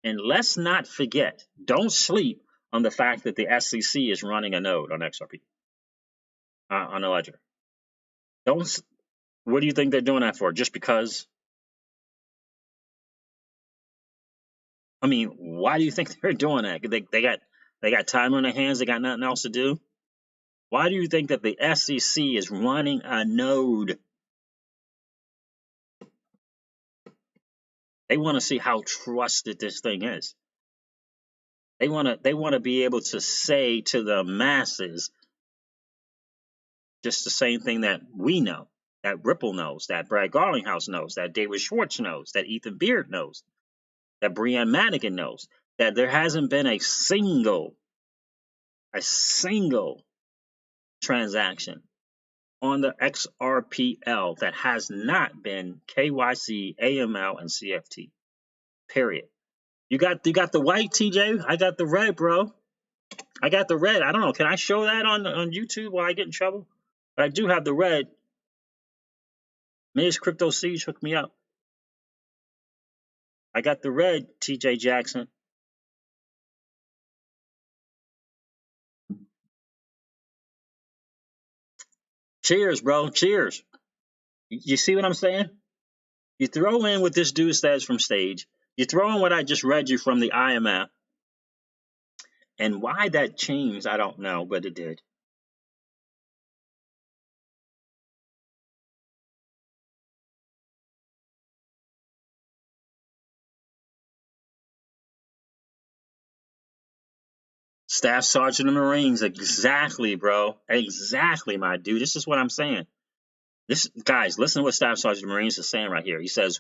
And let's not forget, don't sleep on the fact that the SEC is running a node on XRP, on the ledger. What do you think they're doing that for? Just because? I mean, why do you think they're doing that? They got time on their hands. They got nothing else to do. Why do you think that the SEC is running a node? They want to see how trusted this thing is. They want to be able to say to the masses just the same thing that we know, that Ripple knows, that Brad Garlinghouse knows, that David Schwartz knows, that Ethan Beard knows, that Breanne Madigan knows, that there hasn't been a single transaction on the XRPL that has not been KYC, AML, and CFT. Period. You got the white, TJ. I got the red, bro. I got the red. I don't know. Can I show that on YouTube while I get in trouble? But I do have the red. Ms. Crypto Siege hooked me up. I got the red, TJ Jackson. Cheers, bro. Cheers. You see what I'm saying? You throw in what this dude says from stage. You throw in what I just read you from the IMF. And why that changed, I don't know, but it did. Staff Sergeant of the Marines, exactly, bro. Exactly, my dude. This is what I'm saying. Guys, listen to what Staff Sergeant of the Marines is saying right here. He says,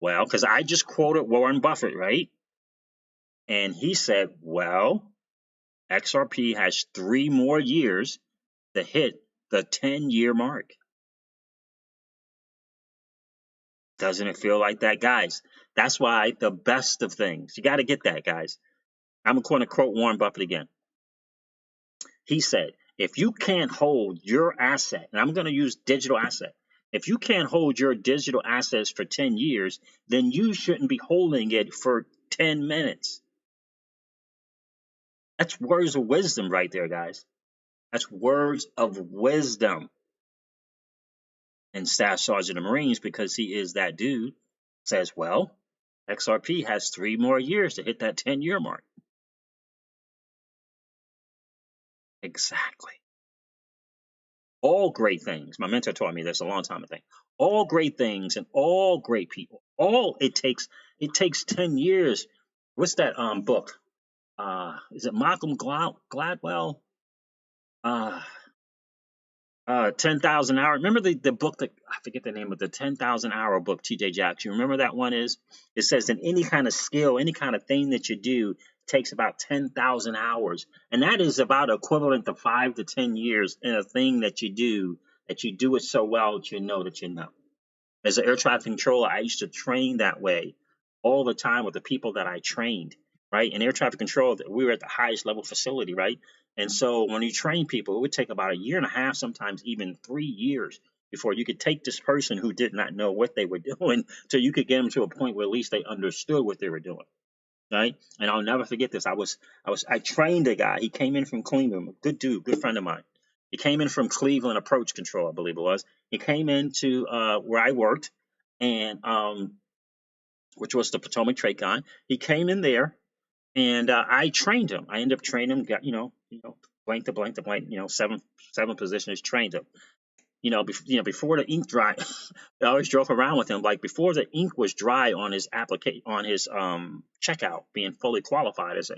well, because I just quoted Warren Buffett, right? And he said, well, XRP has 3 more years to hit the 10-year mark. Doesn't it feel like that, guys? That's why the best of things. You got to get that, guys. I'm going to quote Warren Buffett again. He said, if you can't hold your asset, and I'm going to use digital asset, if you can't hold your digital assets for 10 years, then you shouldn't be holding it for 10 minutes. That's words of wisdom right there, guys. That's words of wisdom. And Staff Sergeant of Marines, because he is that dude, says, well, XRP has 3 more years to hit that 10-year mark. Exactly. All great things. My mentor taught me this a long time ago. All great things and all great people. All it takes 10 years. What's that book? Is it Malcolm Gladwell? 10,000 Hour. Remember the book that I forget the name of the 10,000 Hour book, TJ Jacks. You remember that one is? It says that any kind of skill, any kind of thing that you do takes about 10,000 hours. And that is about equivalent to 5 to 10 years in a thing that you do it so well that you know that you know. As an air traffic controller, I used to train that way all the time with the people that I trained, right? In air traffic control, we were at the highest level facility, right? And so when you train people, it would take about 1.5 years, sometimes even 3 years before you could take this person who did not know what they were doing till you could get them to a point where at least they understood what they were doing, right? And I'll never forget this. I trained a guy. He came in from Cleveland, a good dude, good friend of mine. He came in from Cleveland Approach Control, I believe it was. He came into where I worked, and which was the Potomac Tracon. He came in there, and I trained him. I ended up training him. Got blank to blank to blank. Seven positions. Trained him. Before the ink dried, I always drove around with him. Like before the ink was dry on his checkout, being fully qualified as a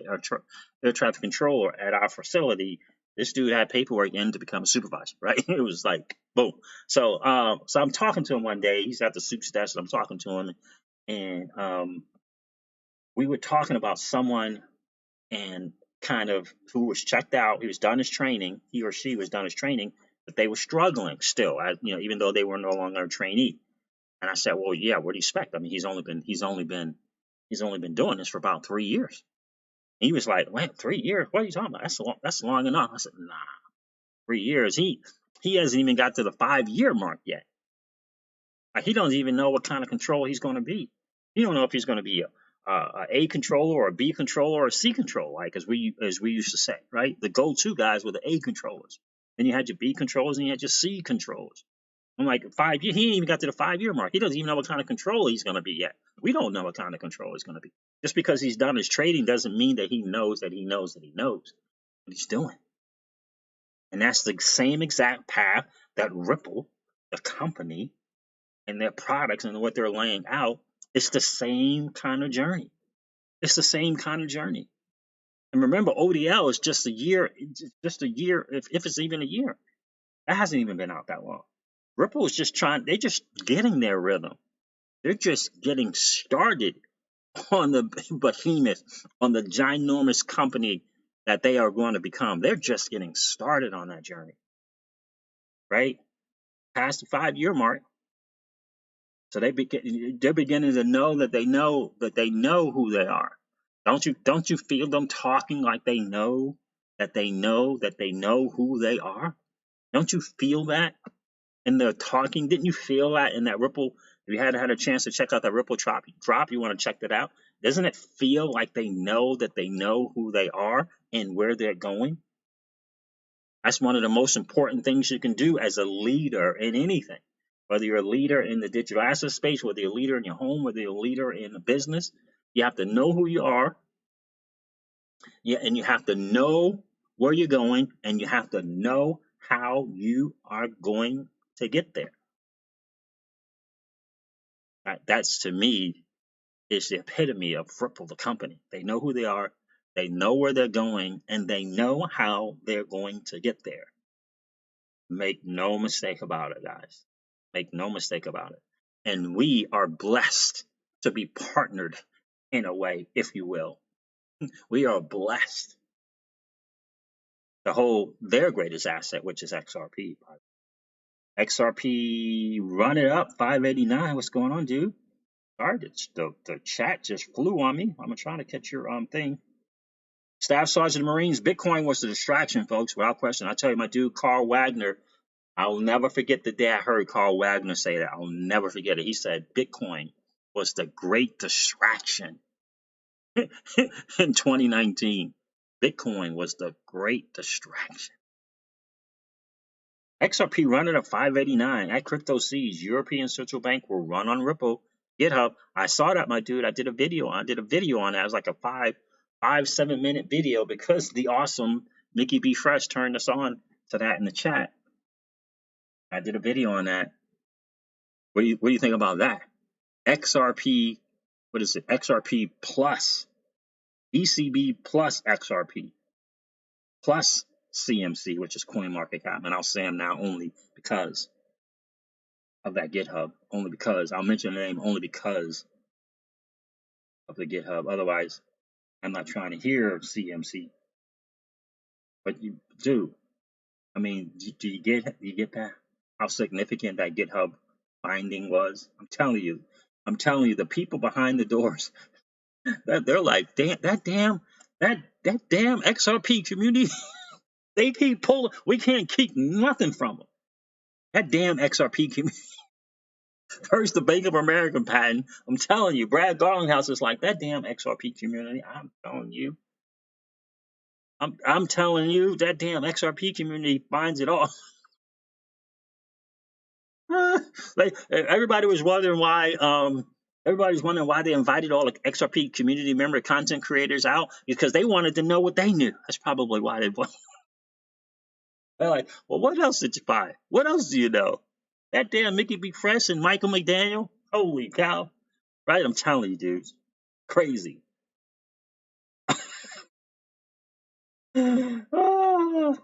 air traffic controller at our facility, this dude had paperwork in to become a supervisor. Right? It was like boom. So I'm talking to him one day. He's at the soup desk. I'm talking to him, and we were talking about someone and kind of who was checked out. He was done his training. He or she was done his training, but they were struggling still, even though they were no longer a trainee. And I said, well, yeah, what do you expect? I mean, he's only been doing this for about 3 years. And he was like, wait, 3 years? What are you talking about? That's long enough. I said, nah, 3 years. He hasn't even got to the 5-year mark yet. Like, he doesn't even know what kind of controller he's going to be. He don't know if he's going to be a controller or a B controller or a C controller, like as we used to say, right? The go-to guys were the A controllers. Then you had your B controllers and you had your C controllers. I'm like, 5 years, he ain't even got to the 5-year mark. He doesn't even know what kind of controller he's going to be yet. We don't know what kind of controller he's going to be. Just because he's done his trading doesn't mean that he knows that he knows that he knows what he's doing. And that's the same exact path that Ripple, the company, and their products and what they're laying out, it's the same kind of journey. It's the same kind of journey. And remember, ODL is just a year, if it's even a year. That hasn't even been out that long. Ripple is they're just getting their rhythm. They're just getting started on the behemoth, on the ginormous company that they are going to become. They're just getting started on that journey, right? Past the 5-year mark. So they're beginning to know that they know who they are. Don't you feel them talking like they know who they are? Don't you feel that in their talking? Didn't you feel that in that Ripple? If you hadn't had a chance to check out that Ripple drop, you want to check that out. Doesn't it feel like they know who they are and where they're going? That's one of the most important things you can do as a leader in anything. Whether you're a leader in the digital asset space, whether you're a leader in your home, whether you're a leader in a business, you have to know who you are. Yeah, and you have to know where you're going, and you have to know how you are going to get there. That's, to me, is the epitome of Ripple, the company. They know who they are, they know where they're going, and they know how they're going to get there. Make no mistake about it, guys. Make no mistake about it. And we are blessed to be partnered in a way, if you will. We are blessed to hold their greatest asset, which is XRP. XRP run it up, 589. What's going on, dude? Sorry, the chat just flew on me. I'm trying to catch your thing. Staff Sergeant of Marines, Bitcoin was the distraction, folks, without question. I tell you, my dude, Carl Wagner, I'll never forget the day I heard Carl Wagner say that. I'll never forget it. He said Bitcoin was the great distraction in 2019. Bitcoin was the great distraction. XRP running at 589 at Crypto Seas. European Central Bank will run on Ripple. GitHub. I saw that, my dude. I did a video on that. It was like a 7 minute video because the awesome Mickey B. Fresh turned us on to that in the chat. I did a video on that. What do you think about that? XRP, what is it? XRP plus ECB plus XRP plus CMC, which is CoinMarketCap, and I'll say them now only because of that GitHub. Only because I'll mention the name only because of the GitHub. Otherwise, I'm not trying to hear CMC. But you do. I mean, do you get that? How significant that GitHub finding was? I'm telling you, the people behind the doors, they're like, damn, that damn XRP community, they keep pulling. We can't keep nothing from them. That damn XRP community. First, the Bank of America patent. I'm telling you, Brad Garlinghouse is like that damn XRP community. I'm telling you. I'm telling you, that damn XRP community finds it all. Like, everybody was wondering why. Everybody's wondering why they invited all the XRP community member content creators out, because they wanted to know what they knew. That's probably why they. They're like, well, what else did you find? What else do you know? That damn Mickey B. Fresh and Michael McDaniel. Holy cow! Right? I'm telling you, dudes, crazy. Ah.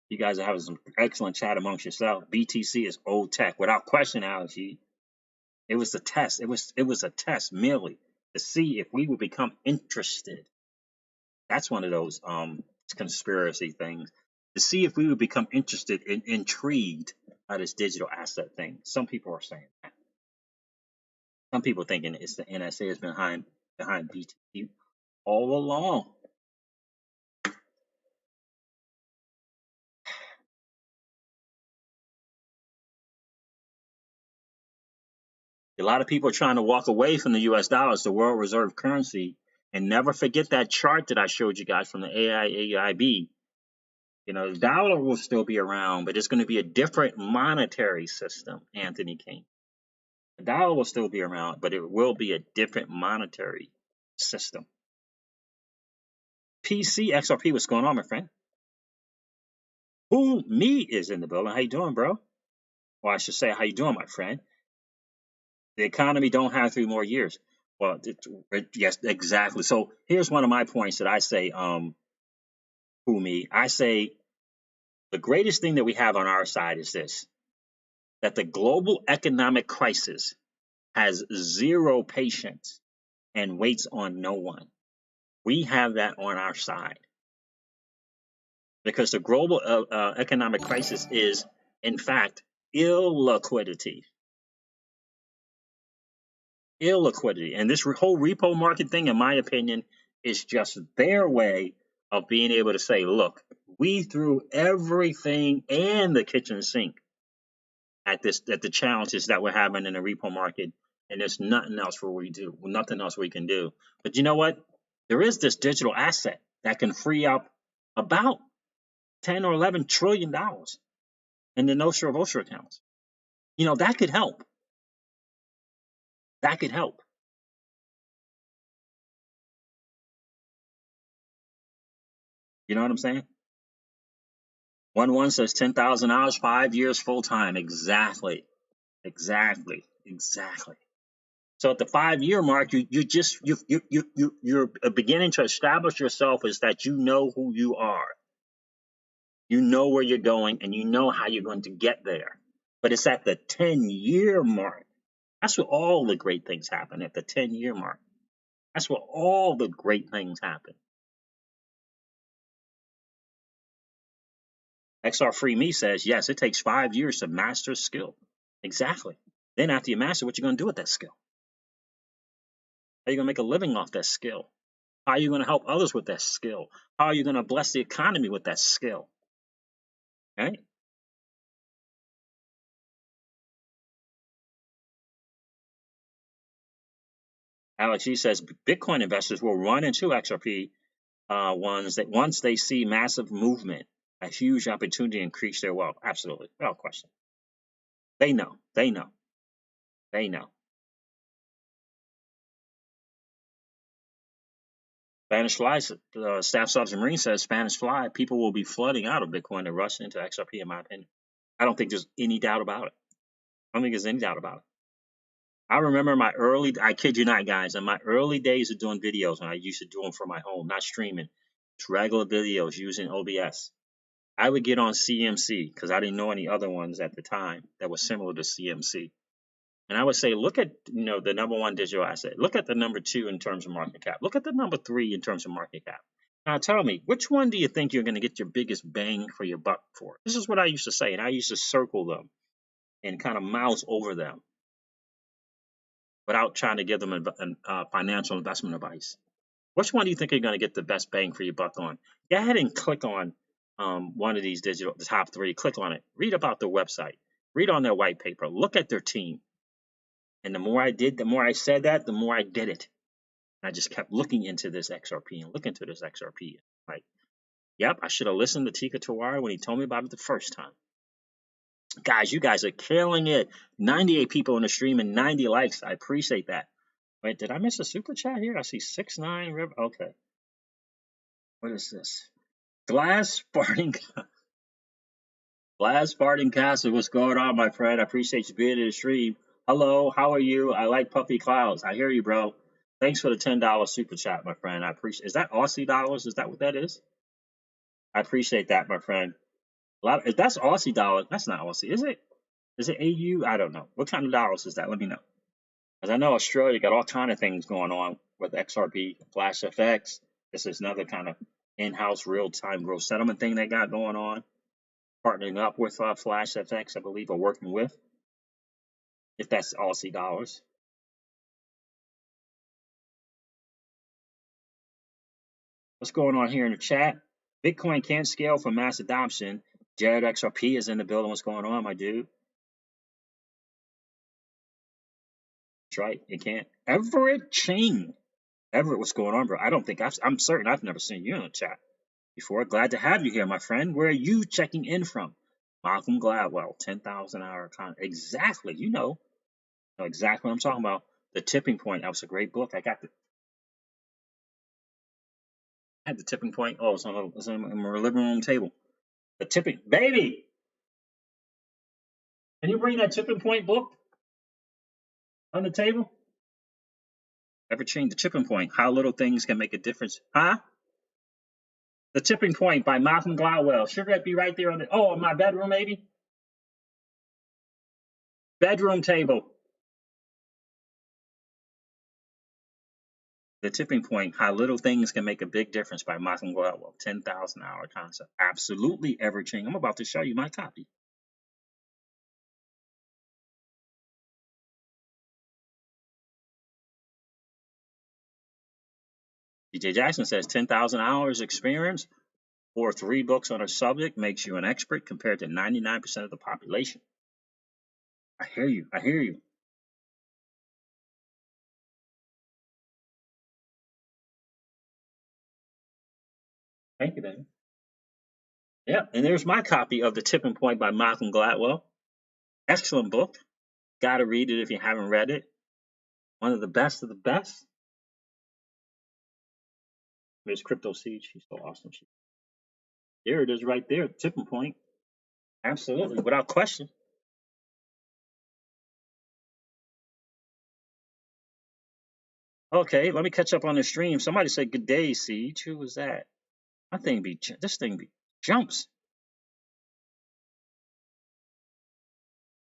You guys are having some excellent chat amongst yourself. BTC is old tech, without question, Alex. It was a test. It was a test merely to see if we would become interested. That's one of those conspiracy things. To see if we would become interested and intrigued by this digital asset thing. Some people are saying that. Some people thinking it's the NSA is behind BTC all along. A lot of people are trying to walk away from the US dollar as the world reserve currency, and never forget that chart that I showed you guys from the AIB. You know, the dollar will still be around, but it's going to be a different monetary system, Anthony King. The dollar will still be around, but it will be a different monetary system. XRP, what's going on, my friend? Who me is in the building. How you doing, bro? Well, I should say, how you doing, my friend? The economy don't have 3 more years. Well, yes, exactly. So here's one of my points that I say, who me? I say the greatest thing that we have on our side is this, that the global economic crisis has zero patience and waits on no one. We have that on our side. Because the global economic crisis is, in fact, illiquidity. Illiquidity. And this whole repo market thing, in my opinion, is just their way of being able to say, look, we threw everything and the kitchen sink at the challenges that we're having in the repo market, and there's nothing else we can do. But you know what? There is this digital asset that can free up about 10 or 11 trillion dollars in the Nostra Vostra accounts. You know, that could help. That could help. You know what I'm saying? 1 says $10,000, 5 years full time. Exactly. So at the 5-year mark, you're beginning to establish yourself as that you know who you are. You know where you're going, and you know how you're going to get there. But it's at the 10-year mark. That's where all the great things happen, at the 10-year mark. That's where all the great things happen. XR Free Me says, yes, it takes 5 years to master a skill. Exactly. Then after you master, what you going to do with that skill? How are you going to make a living off that skill? How are you going to help others with that skill? How are you going to bless the economy with that skill? Right? Alex G says Bitcoin investors will run into XRP ones that once they see massive movement, a huge opportunity to increase their wealth. Absolutely, without question. They know. They know. Spanish Fly, Staff Sergeant Marine says Spanish Fly, people will be flooding out of Bitcoin to rush into XRP, in my opinion. I don't think there's any doubt about it. I don't think there's any doubt about it. I remember I kid you not, guys, in my early days of doing videos, when I used to do them from my home, not streaming, just regular videos using OBS. I would get on CMC because I didn't know any other ones at the time that were similar to CMC. And I would say, look at, the number one digital asset. Look at the number two in terms of market cap. Look at the number three in terms of market cap. Now tell me, which one do you think you're going to get your biggest bang for your buck for? This is what I used to say, and I used to circle them and kind of mouse over them without trying to give them financial investment advice. Which one do you think you're going to get the best bang for your buck on? Go ahead and click on one of these the top three. Click on it. Read about their website. Read on their white paper. Look at their team. And the more I did, the more I said that, the more I did it. And I just kept looking into this XRP and looking into this XRP. Like, yep, I should have listened to Tika Tawari when he told me about it the first time. Guys, you guys are killing it. 98 people in the stream and 90 likes. I appreciate that. Wait, did I miss a super chat here? I see 6-9. Okay. What is this? Glass Spartan Castle. What's going on, my friend? I appreciate you being in the stream. Hello, how are you? I like puffy clouds. I hear you, bro. Thanks for the $10 super chat, my friend. I appreciate. Is that Aussie dollars? Is that what that is? I appreciate that, my friend. If that's Aussie dollars, that's not Aussie, is it? Is it AU? I don't know. What kind of dollars is that? Let me know. Because I know Australia got all kind of things going on with XRP, Flash FX. This is another kind of in-house real-time growth settlement thing they got going on. Partnering up with Flash FX, I believe, or working with. If that's Aussie dollars. What's going on here in the chat? Bitcoin can't scale for mass adoption. Jared XRP is in the building. What's going on, my dude? That's right. It can't. Everett Ching. Everett, what's going on, bro? I don't think I'm certain I've never seen you in the chat before. Glad to have you here, my friend. Where are you checking in from? Malcolm Gladwell, 10,000 hour con. Exactly. You know exactly what I'm talking about. The Tipping Point. That was a great book. I had the Tipping Point. Oh, it's on my living room table. The Tipping, baby. Can you bring that Tipping Point book on the table? Ever change the Tipping Point? How little things can make a difference, huh? The Tipping Point by Malcolm Gladwell. Should that be right there on the? In my bedroom, maybe. Bedroom table. The Tipping Point, How Little Things Can Make a Big Difference by Malcolm Gladwell, 10,000 hour concept. Absolutely ever-changing. I'm about to show you my copy. DJ Jackson says 10,000 hours experience or 3 books on a subject makes you an expert compared to 99% of the population. I hear you. I hear you. Thank you, baby. Yeah, and there's my copy of The Tipping Point by Malcolm Gladwell. Excellent book. Got to read it if you haven't read it. One of the best of the best. There's Crypto Siege. She's so awesome. There it is right there. Tipping Point. Absolutely. Without question. Okay, let me catch up on the stream. Somebody said good day, Siege. Who was that? This thing jumps.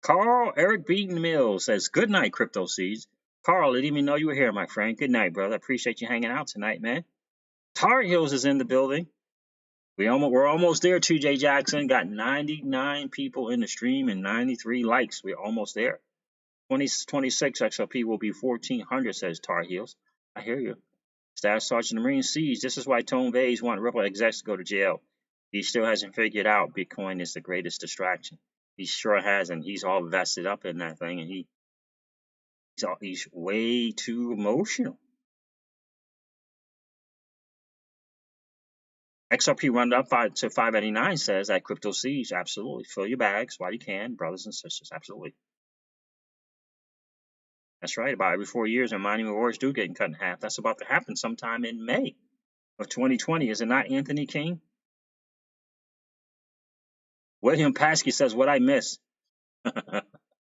Carl Eric Beaton Mills says, good night, Crypto Seeds. Carl, I didn't even know you were here, my friend. Good night, brother. Appreciate you hanging out tonight, man. Tar Heels is in the building. We're almost there, 2J Jackson. Got 99 people in the stream and 93 likes. We're almost there. 2026 XRP will be 1,400, says Tar Heels. I hear you. Staff Sergeant Marine Siege. This is why Tone Vays want Ripple execs to go to jail. He still hasn't figured out Bitcoin is the greatest distraction. He sure hasn't. He's all vested up in that thing, and he's way too emotional. XRP run up to 589 says at Crypto Siege. Absolutely. Fill your bags while you can, brothers and sisters. Absolutely. That's right. About every 4 years, our mining rewards do get cut in half. That's about to happen sometime in May of 2020. Is it not, Anthony King? William Paskey says, what I miss.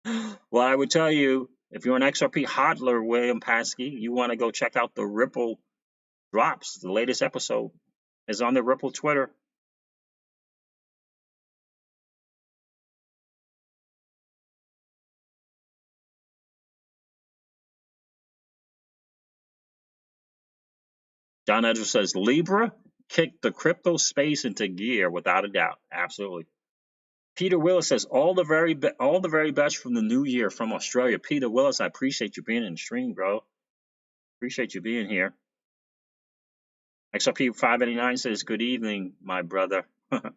Well, I would tell you, if you're an XRP hodler, William Paskey, you want to go check out the Ripple drops. The latest episode is on the Ripple Twitter. John Edwards says, Libra kicked the crypto space into gear without a doubt. Absolutely. Peter Willis says, all the very best from the new year from Australia. Peter Willis, I appreciate you being in the stream, bro. Appreciate you being here. XRP 589 says, good evening, my brother. I'm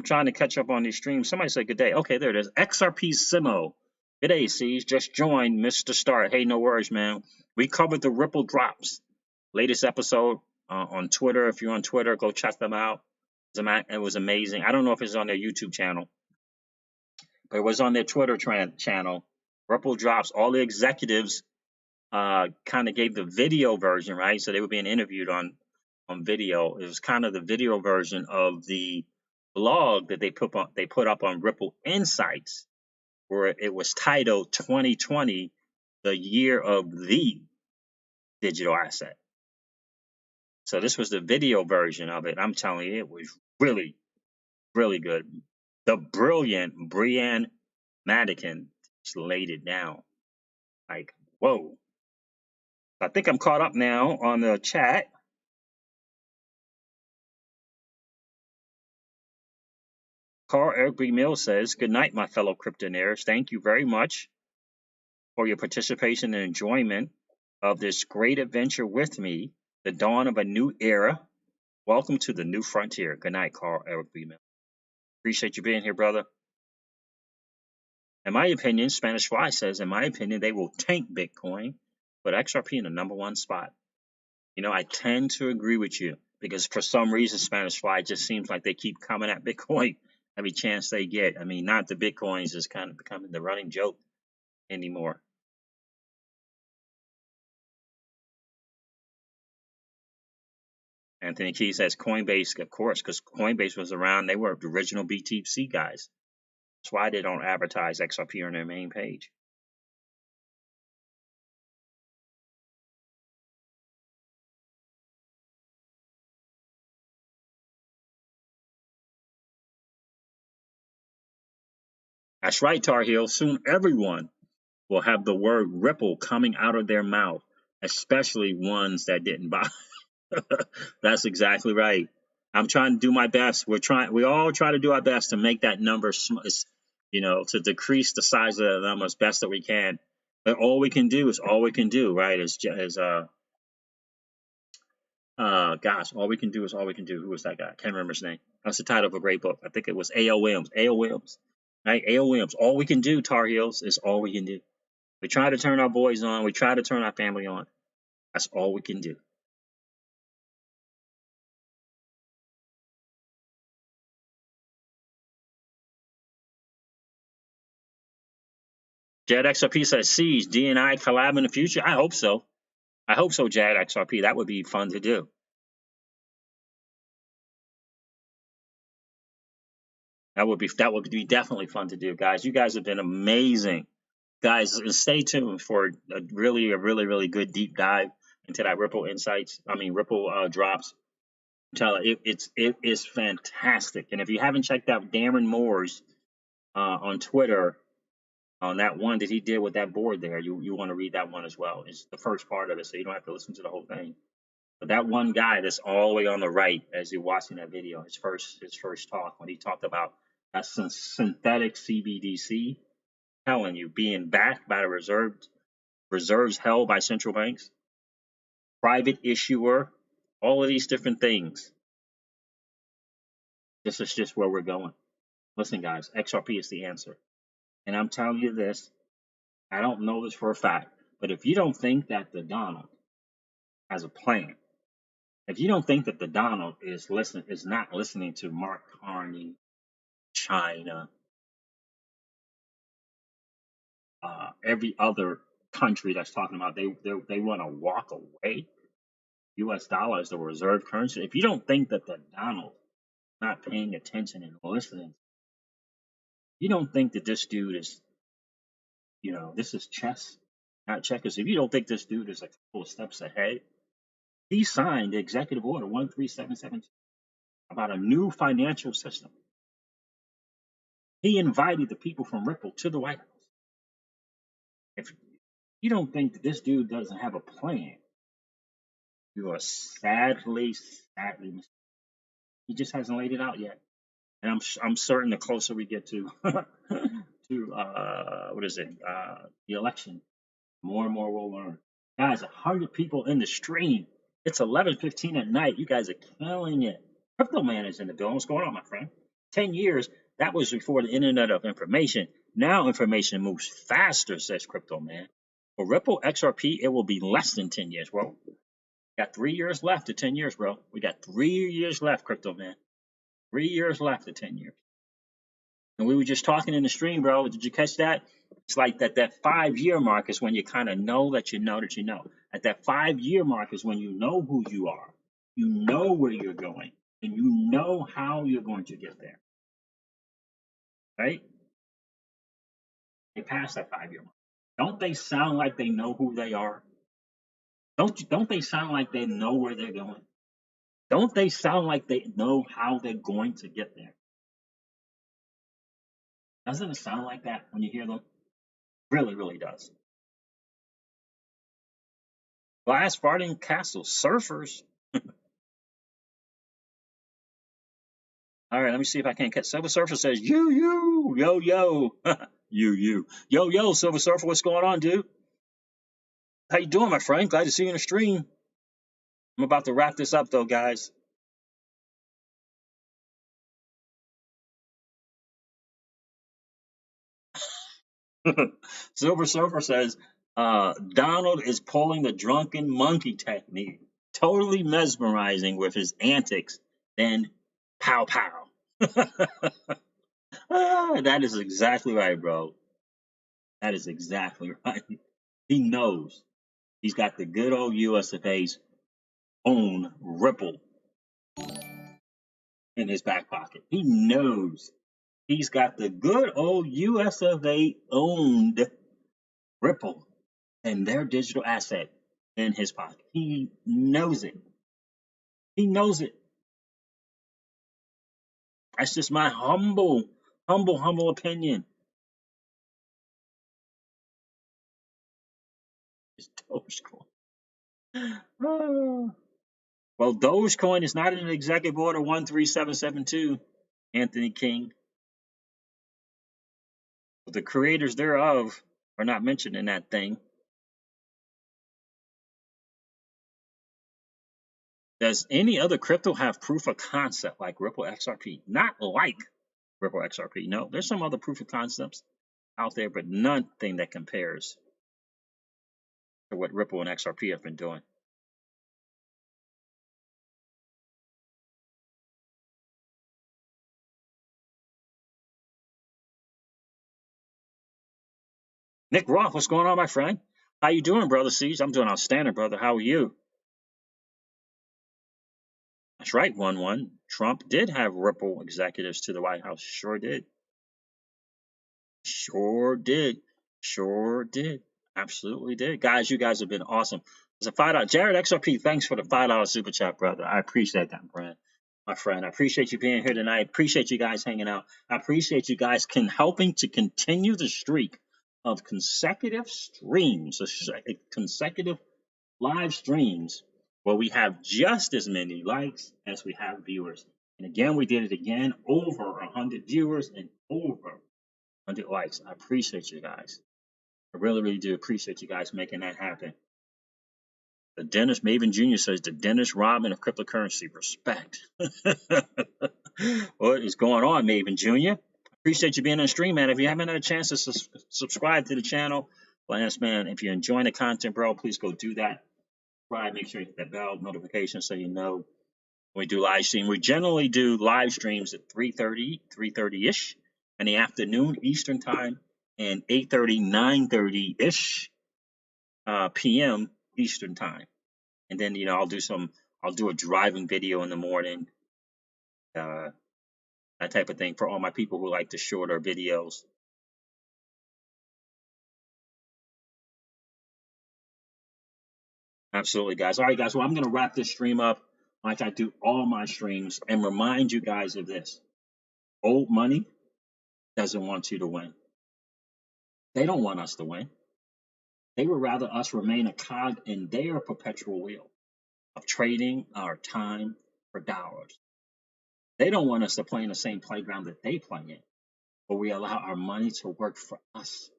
trying to catch up on these streams. Somebody said good day. Okay, there it is. XRP Simo. Good day, C's. Just joined, Mr. Start. Hey, no worries, man. We covered the Ripple drops. Latest episode on Twitter. If you're on Twitter, go check them out. It was amazing. I don't know if it's on their YouTube channel, but it was on their Twitter channel. Ripple drops. All the executives kind of gave the video version, right? So they were being interviewed on video. It was kind of the video version of the blog that they put up on Ripple Insights, where it was titled 2020, the year of the digital asset. So this was the video version of it. I'm telling you, it was really, really good. The brilliant Breanne Madigan just laid it down. Like, whoa. I think I'm caught up now on the chat. Carl Eric B. Mill says, good night, my fellow cryptonaires. Thank you very much for your participation and enjoyment of this great adventure with me, the dawn of a new era. Welcome to the new frontier. Good night, Carl Eric B. Mill. Appreciate you being here, brother. In my opinion, Spanish Fly says, in my opinion, they will tank Bitcoin, put XRP in the #1 spot. You know, I tend to agree with you because for some reason, Spanish Fly just seems like they keep coming at Bitcoin every chance they get. I mean, not the Bitcoins is kind of becoming the running joke anymore. Anthony Key says Coinbase, of course, because Coinbase was around. They were the original BTC guys. That's why they don't advertise XRP on their main page. That's right, Tar Heel. Soon everyone will have the word Ripple coming out of their mouth, especially ones that didn't buy. That's exactly right. I'm trying to do my best. We all try to do our best to make that number, to decrease the size of the number as best that we can. But all we can do is all we can do, right? All we can do is all we can do. Who was that guy? I can't remember his name. That's the title of a great book. I think it was A.O. Williams. A.O. Williams. Right? A.O. Williams. All we can do, Tar Heels, is all we can do. We try to turn our boys on. We try to turn our family on. That's all we can do. Jad XRP says, Siege, DNI collab in the future? I hope so. I hope so, Jad XRP. That would be fun to do. That would be definitely fun to do, guys. You guys have been amazing. Guys, stay tuned for a really good deep dive into that Ripple drops. It is fantastic. And if you haven't checked out Darren Moore's on Twitter on that one that he did with that board there, you want to read that one as well. It's the first part of it, so you don't have to listen to the whole thing. But that one guy that's all the way on the right as you're watching that video, his first talk when he talked about that synthetic CBDC, telling you being backed by the reserves held by central banks, private issuer, all of these different things. This is just where we're going. Listen, guys, XRP is the answer. And I'm telling you this, I don't know this for a fact, but if you don't think that the Donald has a plan, if you don't think that the Donald is not listening to Mark Carney, China, every other country that's talking about they want to walk away. U.S. dollar is the reserve currency. If you don't think that the Donald not paying attention and listening, you don't think that this dude is, this is chess, not checkers. If you don't think this dude is a couple of steps ahead, he signed the executive order 13772 about a new financial system. He invited the people from Ripple to the White House. If you don't think that this dude doesn't have a plan, you are sadly mistaken. He just hasn't laid it out yet. And I'm certain the closer we get to the election, more and more we'll learn. Guys, 100 people in the stream. It's 11:15 at night. You guys are killing it. Crypto Man is in the building. What's going on, my friend? 10 years. That was before the Internet of Information. Now information moves faster, says Crypto Man. For Ripple XRP, it will be less than 10 years, bro. Got 3 years left to 10 years, bro. We got 3 years left, Crypto Man. 3 years left to 10 years. And we were just talking in the stream, bro. Did you catch that? It's like that 5-year mark is when you kind of know that you know that you know. At that 5-year mark is when you know who you are. You know where you're going. And you know how you're going to get there. Right? They passed that 5-year mark. Don't they sound like they know who they are? Don't they sound like they know where they're going? Don't they sound like they know how they're going to get there? Doesn't it sound like that when you hear them? Really, really does. Glass farting castle surfers. All right, let me see if I can catch. Silver Surfer says, yo, yo, Silver Surfer, what's going on, dude? How you doing, my friend? Glad to see you in the stream. I'm about to wrap this up, though, guys. Silver Surfer says, Donald is pulling the drunken monkey technique, totally mesmerizing with his antics. Then, pow, pow. That is exactly right, bro. That is exactly right. He knows. He's got the good old US of A's own Ripple in his back pocket. He knows he's got the good old US of A owned Ripple and their digital asset in his pocket. He knows it. He knows it. That's just my humble opinion. It's Dogecoin. Well, Dogecoin is not in executive order 13772, Anthony King. But the creators thereof are not mentioned in that thing. Does any other crypto have proof of concept like Ripple XRP? Not like Ripple XRP. No, there's some other proof of concepts out there, but nothing that compares to what Ripple and XRP have been doing. Nick Roth, what's going on, my friend? How you doing, brother Siege? I'm doing outstanding, brother. How are you? That's right, 1-1. Trump did have Ripple executives to the White House. Sure did. Sure did. Sure did. Absolutely did. Guys, you guys have been awesome. There's a $5. Jared XRP, thanks for the $5 super chat, brother. I appreciate that, Breanne. My friend, I appreciate you being here tonight. Appreciate you guys hanging out. I appreciate you guys helping to continue the streak of consecutive streams, consecutive live streams where we have just as many likes as we have viewers. And again, we did it again, over 100 viewers and over 100 likes. I appreciate you guys. I really, really do appreciate you guys making that happen. The Dennis Maven Jr. says the Dennis Rodman of cryptocurrency. Respect. What is going on, Maven Jr.? Appreciate you being on the stream, man. If you haven't had a chance to subscribe to the channel, last man, if you're enjoying the content, bro, please go do that. Subscribe, make sure you hit that bell notification so you know when we do live stream. We generally do live streams at 3:30-ish in the afternoon Eastern time. and 8:30, 9:30-ish p.m. Eastern time. And then, I'll do a driving video in the morning, that type of thing for all my people who like the shorter videos. Absolutely, guys. All right, guys. Well, I'm going to wrap this stream up like I do all my streams and remind you guys of this. Old money doesn't want you to win. They don't want us to win. They would rather us remain a cog in their perpetual wheel of trading our time for dollars. They don't want us to play in the same playground that they play in, but we allow our money to work for us.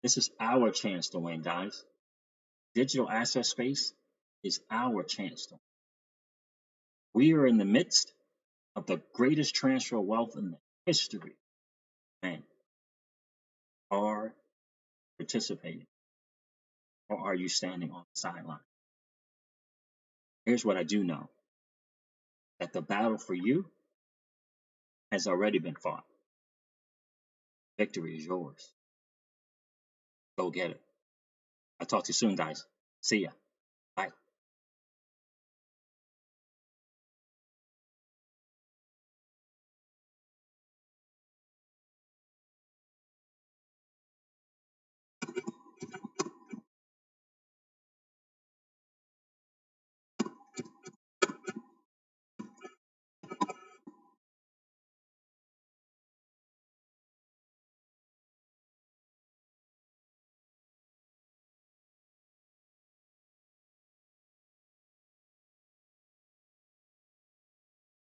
This is our chance to win, guys. Digital asset space is our chance to win. We are in the midst of the greatest transfer of wealth in the history. Man, are participating, or are you standing on the sideline? Here's what I do know, that the battle for you has already been fought. Victory is yours. Go get it. I'll talk to you soon, guys. See ya.